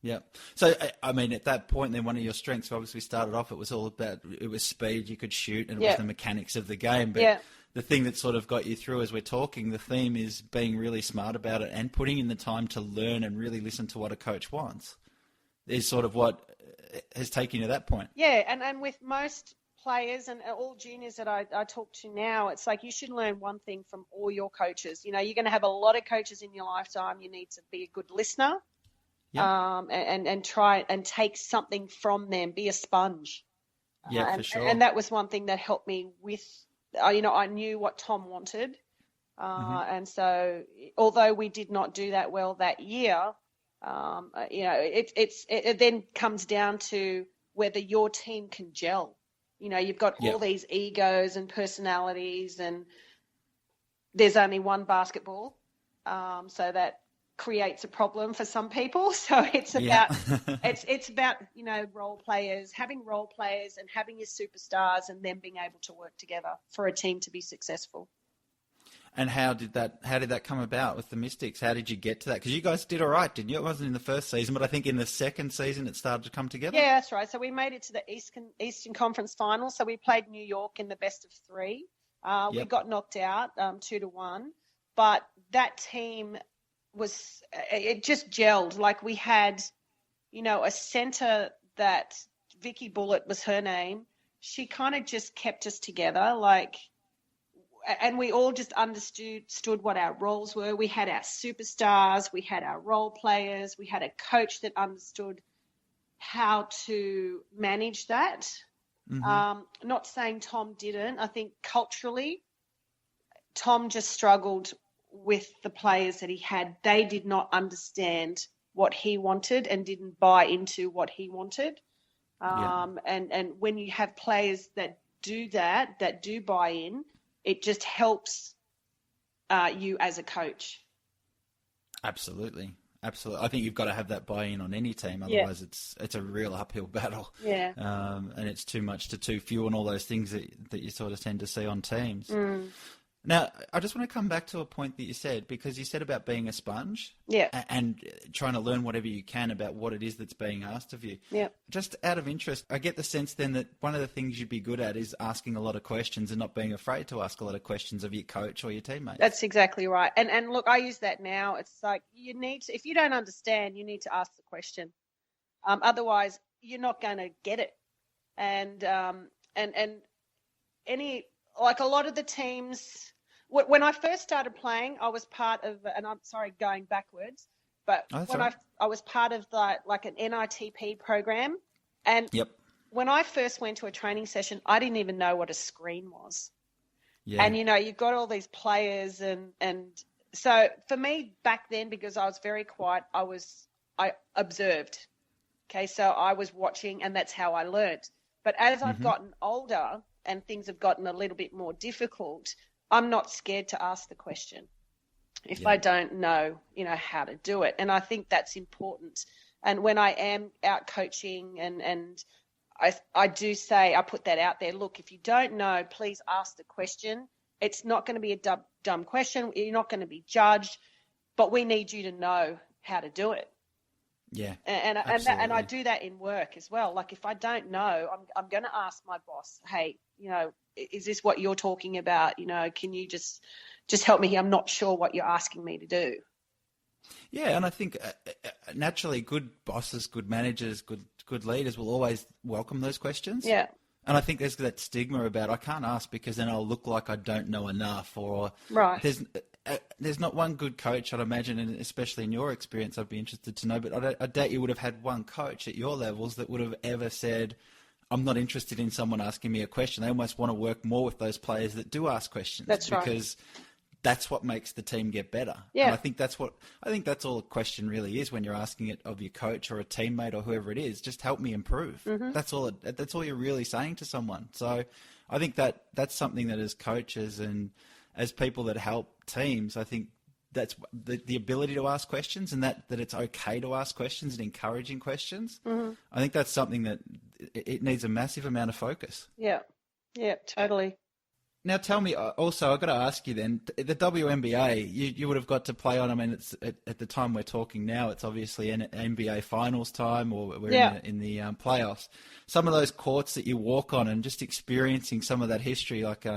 Yep. So, I mean, at that point, then one of your strengths, obviously started off, it was speed, you could shoot, and it was the mechanics of the game. But the thing that sort of got you through as we're talking, the theme is being really smart about it and putting in the time to learn and really listen to what a coach wants. Is sort of what has taken you to that point. Yeah, and with most players and all juniors that I talk to now, it's like you should learn one thing from all your coaches. You're going to have a lot of coaches in your lifetime. You need to be a good listener, and try and take something from them. Be a sponge. For sure. And that was one thing that helped me with, I knew what Tom wanted. And so although we did not do that well that year, it then comes down to whether your team can gel. You've got all these egos and personalities, and there's only one basketball, so that creates a problem for some people. So it's about it's about role players, having role players, and having your superstars, and then being able to work together for a team to be successful. And how did that come about with the Mystics? How did you get to that? Because you guys did all right, didn't you? It wasn't in the first season, but I think in the second season it started to come together. Yeah, that's right. So we made it to the Eastern Conference Finals. So we played New York in the best of three. We got knocked out 2-1, but that team it just gelled. Like we had, a center that Vicky Bullitt was her name. She kind of just kept us together, and we all just understood what our roles were. We had our superstars, we had our role players, we had a coach that understood how to manage that. Not saying Tom didn't. I think culturally, Tom just struggled with the players that he had. They did not understand what he wanted and didn't buy into what he wanted. And when you have players that do that do buy in, it just helps you as a coach. Absolutely. I think you've got to have that buy-in on any team, otherwise it's a real uphill battle. And it's too much to too few and all those things that you sort of tend to see on teams. Now, I just want to come back to a point that you said, because you said about being a sponge Yeah. and trying to learn whatever you can about what it is that's being asked of you. Yeah. Just out of interest, I get the sense then that one of the things you'd be good at is asking a lot of questions and not being afraid to ask a lot of questions of your coach or your teammates. That's exactly right. And look, I use that now. It's like you need to, if you don't understand, you need to ask the question. Otherwise, you're not going to get it. And any, like a lot of the teams, when I first started playing, I was part of, and I'm sorry, going backwards, but I was part of like an NITP program. And when I first went to a training session, I didn't even know what a screen was. Yeah. And, you've got all these players. And so for me back then, because I was very quiet, I observed. Okay. So I was watching, and that's how I learned. But as I've gotten older and things have gotten a little bit more difficult, I'm not scared to ask the question if I don't know, how to do it. And I think that's important. And when I am out coaching and I do say, I put that out there, look, if you don't know, please ask the question. It's not going to be a dumb question. You're not going to be judged, but we need you to know how to do it. Yeah, and I do that in work as well. Like if I don't know, I'm going to ask my boss, hey, is this what you're talking about? Can you just help me here? I'm not sure what you're asking me to do. Yeah, and I think naturally good bosses, good managers, good leaders will always welcome those questions. Yeah. And I think there's that stigma about I can't ask because then I'll look like I don't know enough, or there's not one good coach, I'd imagine, and especially in your experience, I'd be interested to know, but I doubt you would have had one coach at your levels that would have ever said, I'm not interested in someone asking me a question. They almost want to work more with those players that do ask questions. That's right. Because that's what makes the team get better. Yeah. And I think that's all a question really is when you're asking it of your coach or a teammate or whoever it is. Just help me improve. Mm-hmm. That's all you're really saying to someone. So I think that's something that as coaches and as people that help teams, I think that's the ability to ask questions, and that it's okay to ask questions and encouraging questions. Mm-hmm. I think that's something that it needs a massive amount of focus. Yeah, totally. Now tell me, also, I've got to ask you then, the WNBA, you would have got to play on, I mean, it's at the time we're talking now, it's obviously an NBA finals time, or we're in the playoffs. Some of those courts that you walk on and just experiencing some of that history, like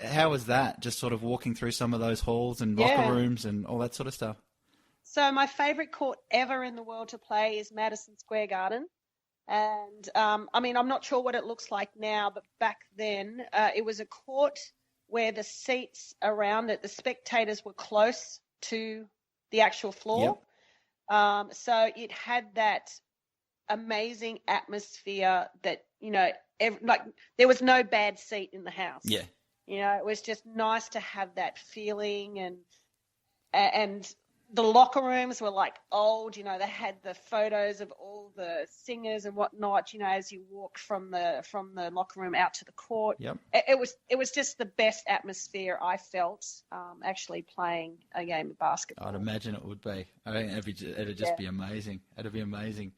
how was that, just sort of walking through some of those halls and locker rooms and all that sort of stuff? So my favourite court ever in the world to play is Madison Square Garden. And, I mean, I'm not sure what it looks like now, but back then it was a court where the seats around it, the spectators were close to the actual floor. Yep. So it had that amazing atmosphere that, there was no bad seat in the house. Yeah. It was just nice to have that feeling, and the locker rooms were like old, they had the photos of all the singers and whatnot, as you walked from the locker room out to the court. Yep. It was just the best atmosphere I felt actually playing a game of basketball. I'd imagine it would be. I think it'd just be amazing. It'd be amazing.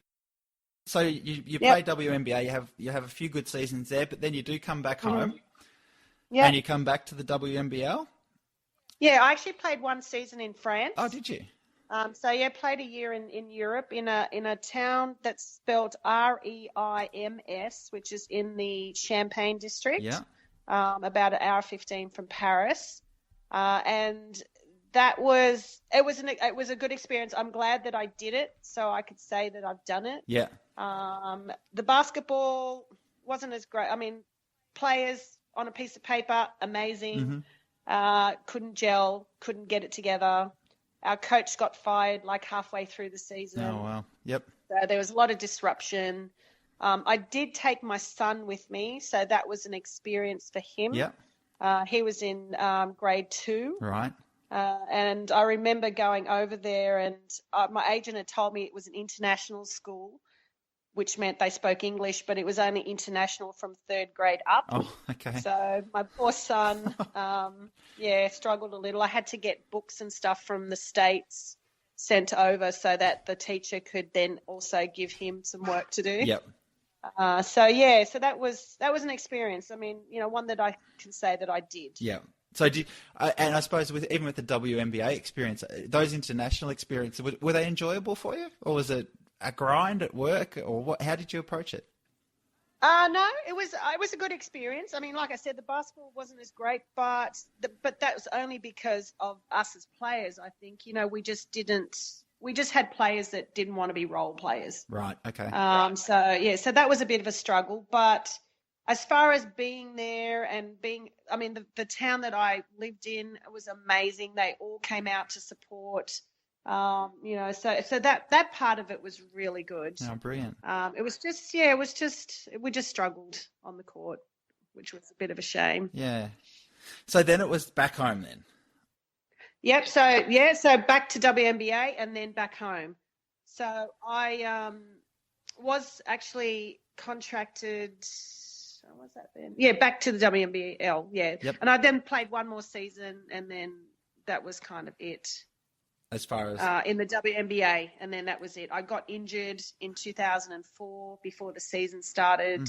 So you play WNBA, you have a few good seasons there, but then you do come back home. Yeah. And you come back to the WNBL? Yeah, I actually played one season in France. Oh, did you? Played a year in Europe in a town that's spelled Reims, which is in the Champagne district. Yeah. About an hour 15 from Paris, and it was a good experience. I'm glad that I did it, so I could say that I've done it. Yeah. The basketball wasn't as great. I mean, players on a piece of paper, amazing. Mm-hmm. Couldn't gel, couldn't get it together. Our coach got fired like halfway through the season. Oh, wow. Yep. So there was a lot of disruption. I did take my son with me, so that was an experience for him. Yep. He was in grade 2. Right. And I remember going over there, and my agent had told me it was an international school, which meant they spoke English, but it was only international from 3rd grade up. Oh, okay. So my poor son, struggled a little. I had to get books and stuff from the States sent over so that the teacher could then also give him some work to do. Yep. So that was an experience. I mean, one that I can say that I did. Yeah. So, and I suppose even with the WNBA experience, those international experiences, were they enjoyable for you, or was it a grind at work, or what? How did you approach it? No, it was a good experience. I mean, like I said, the basketball wasn't as great, but that was only because of us as players. I think we just had players that didn't want to be role players. Right. Okay. So that was a bit of a struggle, but as far as being there and the town that I lived in, it was amazing. They all came out to support. So that part of it was really good. Oh, brilliant. We just struggled on the court, which was a bit of a shame. Yeah. So then it was back home then. Yep. So back to WNBA and then back home. So I was actually contracted. Was that then? Yeah, back to the WNBL. Yeah. Yep. And I then played one more season, and then that was kind of it. As far as in the WNBA, and then that was it. I got injured in 2004 before the season started,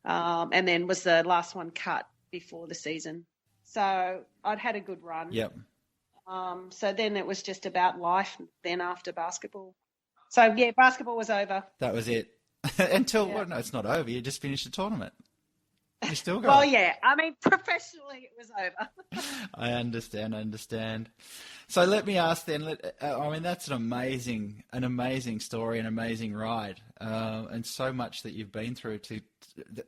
and then was the last one cut before the season. So I'd had a good run. Yep. So then it was just about life then after basketball. So, yeah, basketball was over. That was it. Well, no, it's not over. You just finished the tournament. You still got Well, yeah. I mean, professionally, it was over. I understand. So let me ask then. I mean, that's an amazing story, an amazing ride, and so much that you've been through.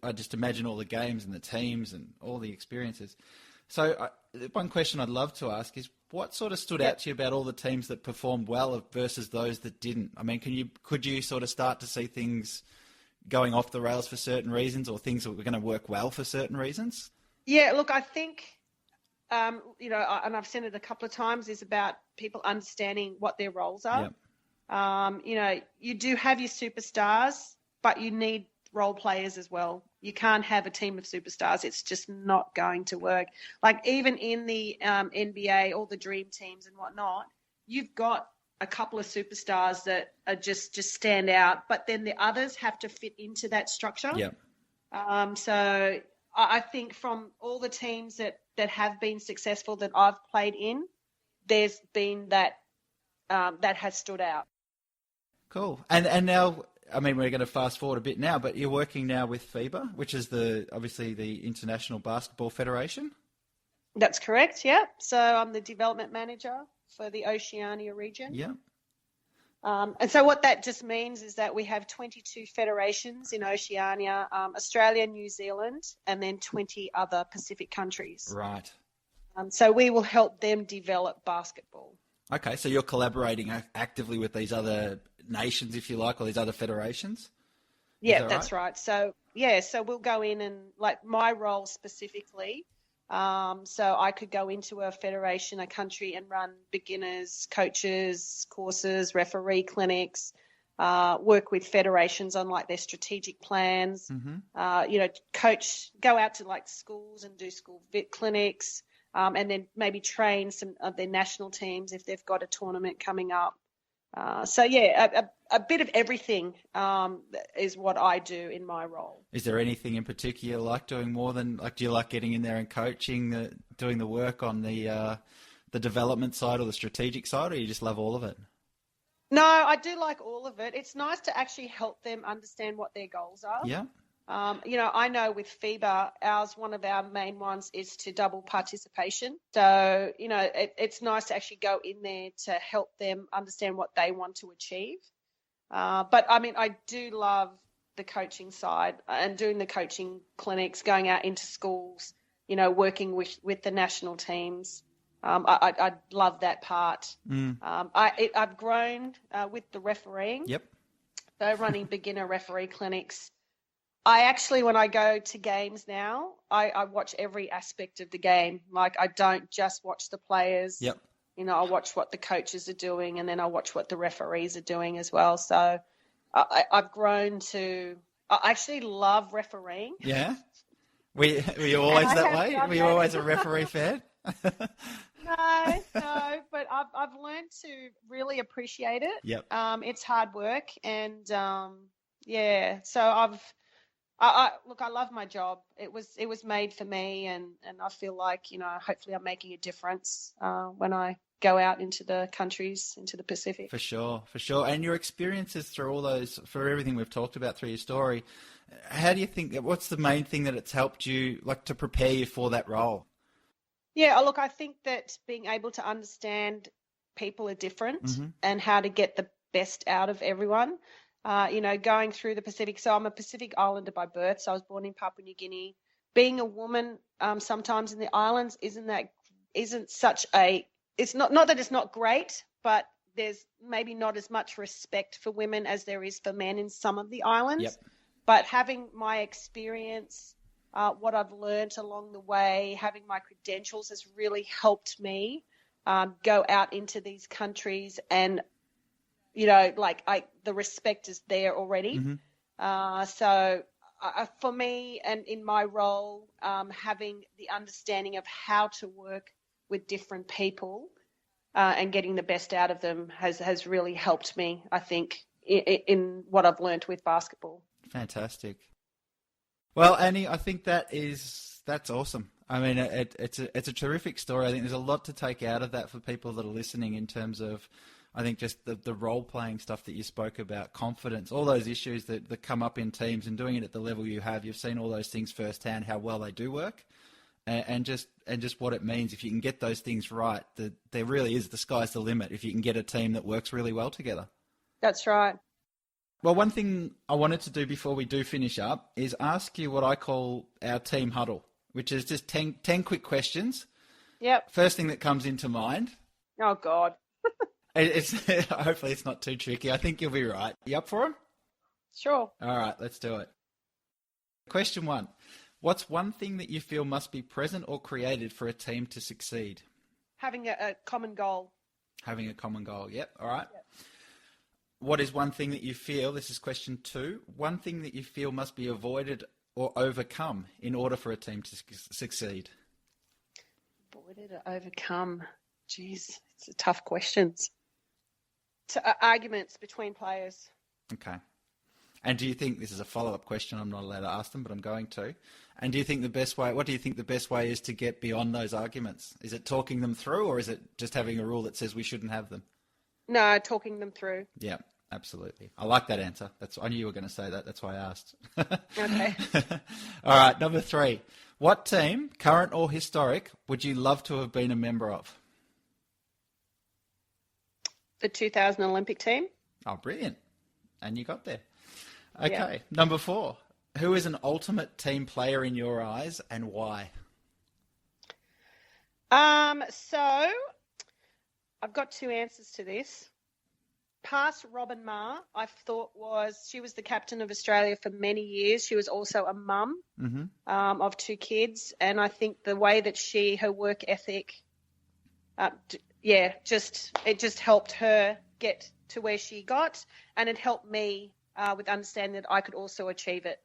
I just imagine all the games and the teams and all the experiences. So one question I'd love to ask is, what sort of stood out to you about all the teams that performed well versus those that didn't? I mean, could you sort of start to see things going off the rails for certain reasons, or things that were going to work well for certain reasons? Yeah, look, I think, and I've said it a couple of times, is about people understanding what their roles are. Yep. You do have your superstars, but you need role players as well. You can't have a team of superstars. It's just not going to work. Like even in the NBA, all the dream teams and whatnot, you've got a couple of superstars that are just stand out, but then the others have to fit into that structure. Yeah. So I think from all the teams that have been successful that I've played in, there's been that has stood out. Cool. And now, I mean, we're going to fast forward a bit now, but you're working now with FIBA, which is obviously the International Basketball Federation. That's correct. Yeah. So I'm the development manager for the Oceania region. Yeah. And so what that just means is that we have 22 federations in Oceania, Australia, New Zealand, and then 20 other Pacific countries. Right. So we will help them develop basketball. Okay, so you're collaborating actively with these other nations, if you like, or these other federations? Yeah, that's right. So we'll go in and, like, my role specifically, so I could go into a federation, a country, and run beginners, coaches, courses, referee clinics, work with federations on, like, their strategic plans, coach, go out to, like, schools and do school vet clinics, and then maybe train some of their national teams if they've got a tournament coming up. A bit of everything is what I do in my role. Is there anything in particular you like doing more than, like, do you like getting in there and coaching, doing the work on the development side or the strategic side, or you just love all of it? No, I do like all of it. It's nice to actually help them understand what their goals are. Yeah. I know with FIBA, one of our main ones is to double participation. So, it's nice to actually go in there to help them understand what they want to achieve. But, I mean, I do love the coaching side and doing the coaching clinics, going out into schools, working with the national teams. I love that part. I've grown with the refereeing. Yep. So running beginner referee clinics. I actually, when I go to games now, I watch every aspect of the game. Like, I don't just watch the players. Yep. I watch what the coaches are doing, and then I watch what the referees are doing as well. So I've grown to – I actually love refereeing. Yeah? Were you always that way? Were you always a referee fan? No, but I've learned to really appreciate it. Yep. It's hard work, and, so Look, I love my job. It was made for me, and I feel like, hopefully I'm making a difference when I go out into the countries, into the Pacific. For sure. And your experiences through all those, for everything we've talked about through your story, how do you think, what's the main thing that it's helped you, like, to prepare you for that role? Yeah, look, I think that being able to understand people are different and how to get the best out of everyone, going through the Pacific. So I'm a Pacific Islander by birth, so I was born in Papua New Guinea. Being a woman sometimes in the islands it's not that it's not great, but there's maybe not as much respect for women as there is for men in some of the islands. Yep. But having my experience, what I've learned along the way, having my credentials has really helped me go out into these countries, and the respect is there already. So for me, and in my role, having the understanding of how to work with different people and getting the best out of them has really helped me, I think, in what I've learned with basketball. Fantastic. Well, Annie, I think that's awesome. I mean, it's a terrific story. I think there's a lot to take out of that for people that are listening in terms of, I think, just the role-playing stuff that you spoke about, confidence, all those issues that come up in teams, and doing it at the level you have. You've seen all those things firsthand, how well they do work, and just what it means. If you can get those things right, there really is, the sky's the limit if you can get a team that works really well together. That's right. Well, one thing I wanted to do before we do finish up is ask you what I call our team huddle, which is just 10 quick questions. Yep. First thing that comes into mind. Oh, God. Hopefully it's not too tricky. I think you'll be right. You up for them? Sure. All right, let's do it. Question 1. What's one thing that you feel must be present or created for a team to succeed? Having a common goal. Having a common goal. Yep. All right. Yep. What is one thing that you feel, this is question 2, one thing that you feel must be avoided or overcome in order for a team to succeed? Avoided or overcome? Jeez, it's a tough questions. Arguments between players. Okay. And do you think, this is a follow-up question, I'm not allowed to ask them, but I'm going to. And do you think what do you think the best way is to get beyond those arguments? Is it talking them through, or is it just having a rule that says we shouldn't have them? No, talking them through. Yeah, absolutely. I like that answer. I knew you were going to say that. That's why I asked. Okay. All right, number 3. What team, current or historic, would you love to have been a member of? The 2000 Olympic team. Oh, brilliant. And you got there. Okay, yeah. Number 4. Who is an ultimate team player in your eyes, and why? So I've got 2 answers to this. Past Robin Ma, I thought she was the captain of Australia for many years. She was also a mum of 2 kids, and I think the way that her work ethic, it just helped her get to where she got, and it helped me with understanding that I could also achieve it.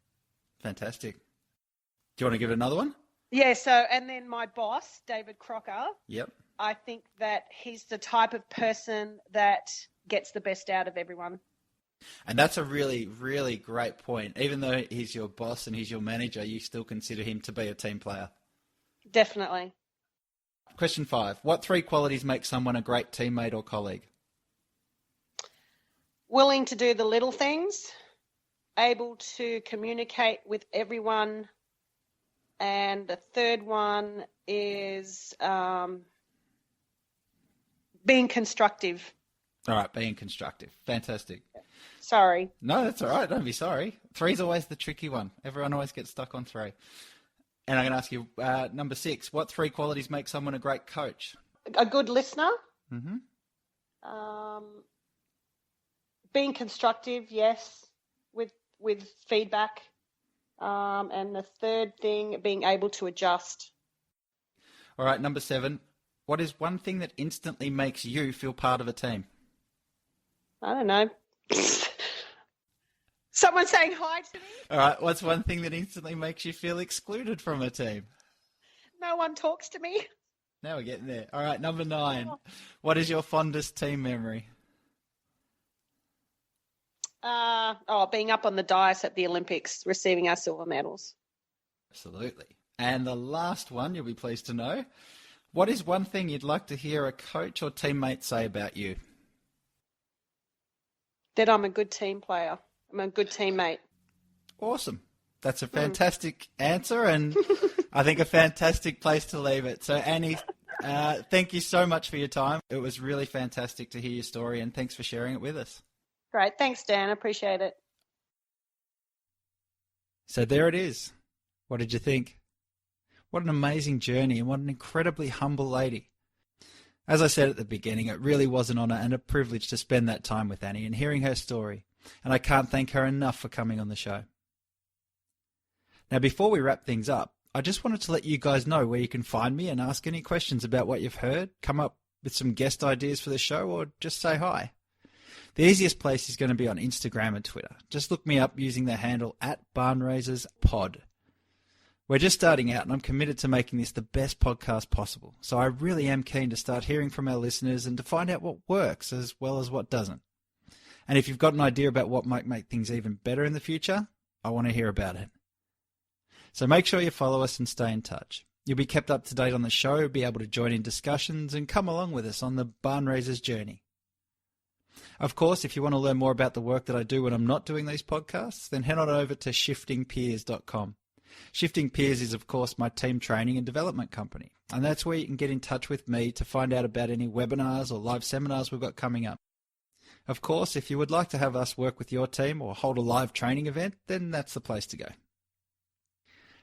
Fantastic. Do you want to give it another one? Yeah. So, and then my boss, David Crocker. Yep. I think that he's the type of person that gets the best out of everyone. And that's a really, really great point. Even though he's your boss and he's your manager, you still consider him to be a team player. Definitely. Question 5. What 3 qualities make someone a great teammate or colleague? Willing to do the little things, able to communicate with everyone, and the third one is being constructive. All right, being constructive. Fantastic. Sorry. No, that's all right. Don't be sorry. 3's always the tricky one. Everyone always gets stuck on 3. And I'm going to ask you, number 6, what 3 qualities make someone a great coach? A good listener. Mm-hmm. Being constructive, yes, with feedback. And the third thing, being able to adjust. All right, number 7, what is one thing that instantly makes you feel part of a team? I don't know. Someone saying hi to me? All right, what's one thing that instantly makes you feel excluded from a team? No one talks to me. Now we're getting there. All right, number 9, what is your fondest team memory? Being up on the dais at the Olympics, receiving our silver medals. Absolutely. And the last one, you'll be pleased to know, what is one thing you'd like to hear a coach or teammate say about you? That I'm a good team player. I'm a good teammate. Awesome. That's a fantastic answer, and I think a fantastic place to leave it. So, Annie, thank you so much for your time. It was really fantastic to hear your story, and thanks for sharing it with us. Great. Thanks, Dan. I appreciate it. So there it is. What did you think? What an amazing journey, and what an incredibly humble lady. As I said at the beginning, it really was an honour and a privilege to spend that time with Annie and hearing her story, and I can't thank her enough for coming on the show. Now, before we wrap things up, I just wanted to let you guys know where you can find me and ask any questions about what you've heard, come up with some guest ideas for the show, or just say hi. The easiest place is going to be on Instagram and Twitter. Just look me up using the handle @BarnraisersPod. We're just starting out, and I'm committed to making this the best podcast possible. So I really am keen to start hearing from our listeners and to find out what works as well as what doesn't. And if you've got an idea about what might make things even better in the future, I want to hear about it. So make sure you follow us and stay in touch. You'll be kept up to date on the show, be able to join in discussions, and come along with us on the Barnraisers journey. Of course, if you want to learn more about the work that I do when I'm not doing these podcasts, then head on over to shiftingpeers.com. Shifting Peers is, of course, my team training and development company, and that's where you can get in touch with me to find out about any webinars or live seminars we've got coming up. Of course, if you would like to have us work with your team or hold a live training event, then that's the place to go.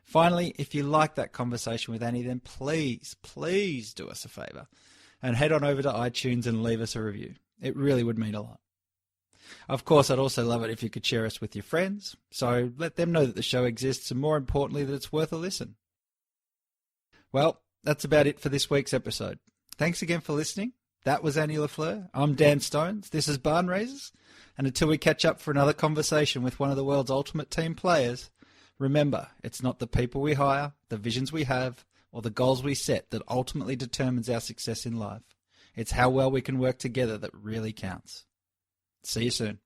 Finally, if you like that conversation with Annie, then please do us a favour and head on over to iTunes and leave us a review. It really would mean a lot. Of course, I'd also love it if you could share us with your friends, so let them know that the show exists and, more importantly, that it's worth a listen. Well, that's about it for this week's episode. Thanks again for listening. That was Annie La Fleur. I'm Dan Stones. This is Barnraisers. And until we catch up for another conversation with one of the world's ultimate team players, remember, it's not the people we hire, the visions we have, or the goals we set that ultimately determines our success in life. It's how well we can work together that really counts. See you soon.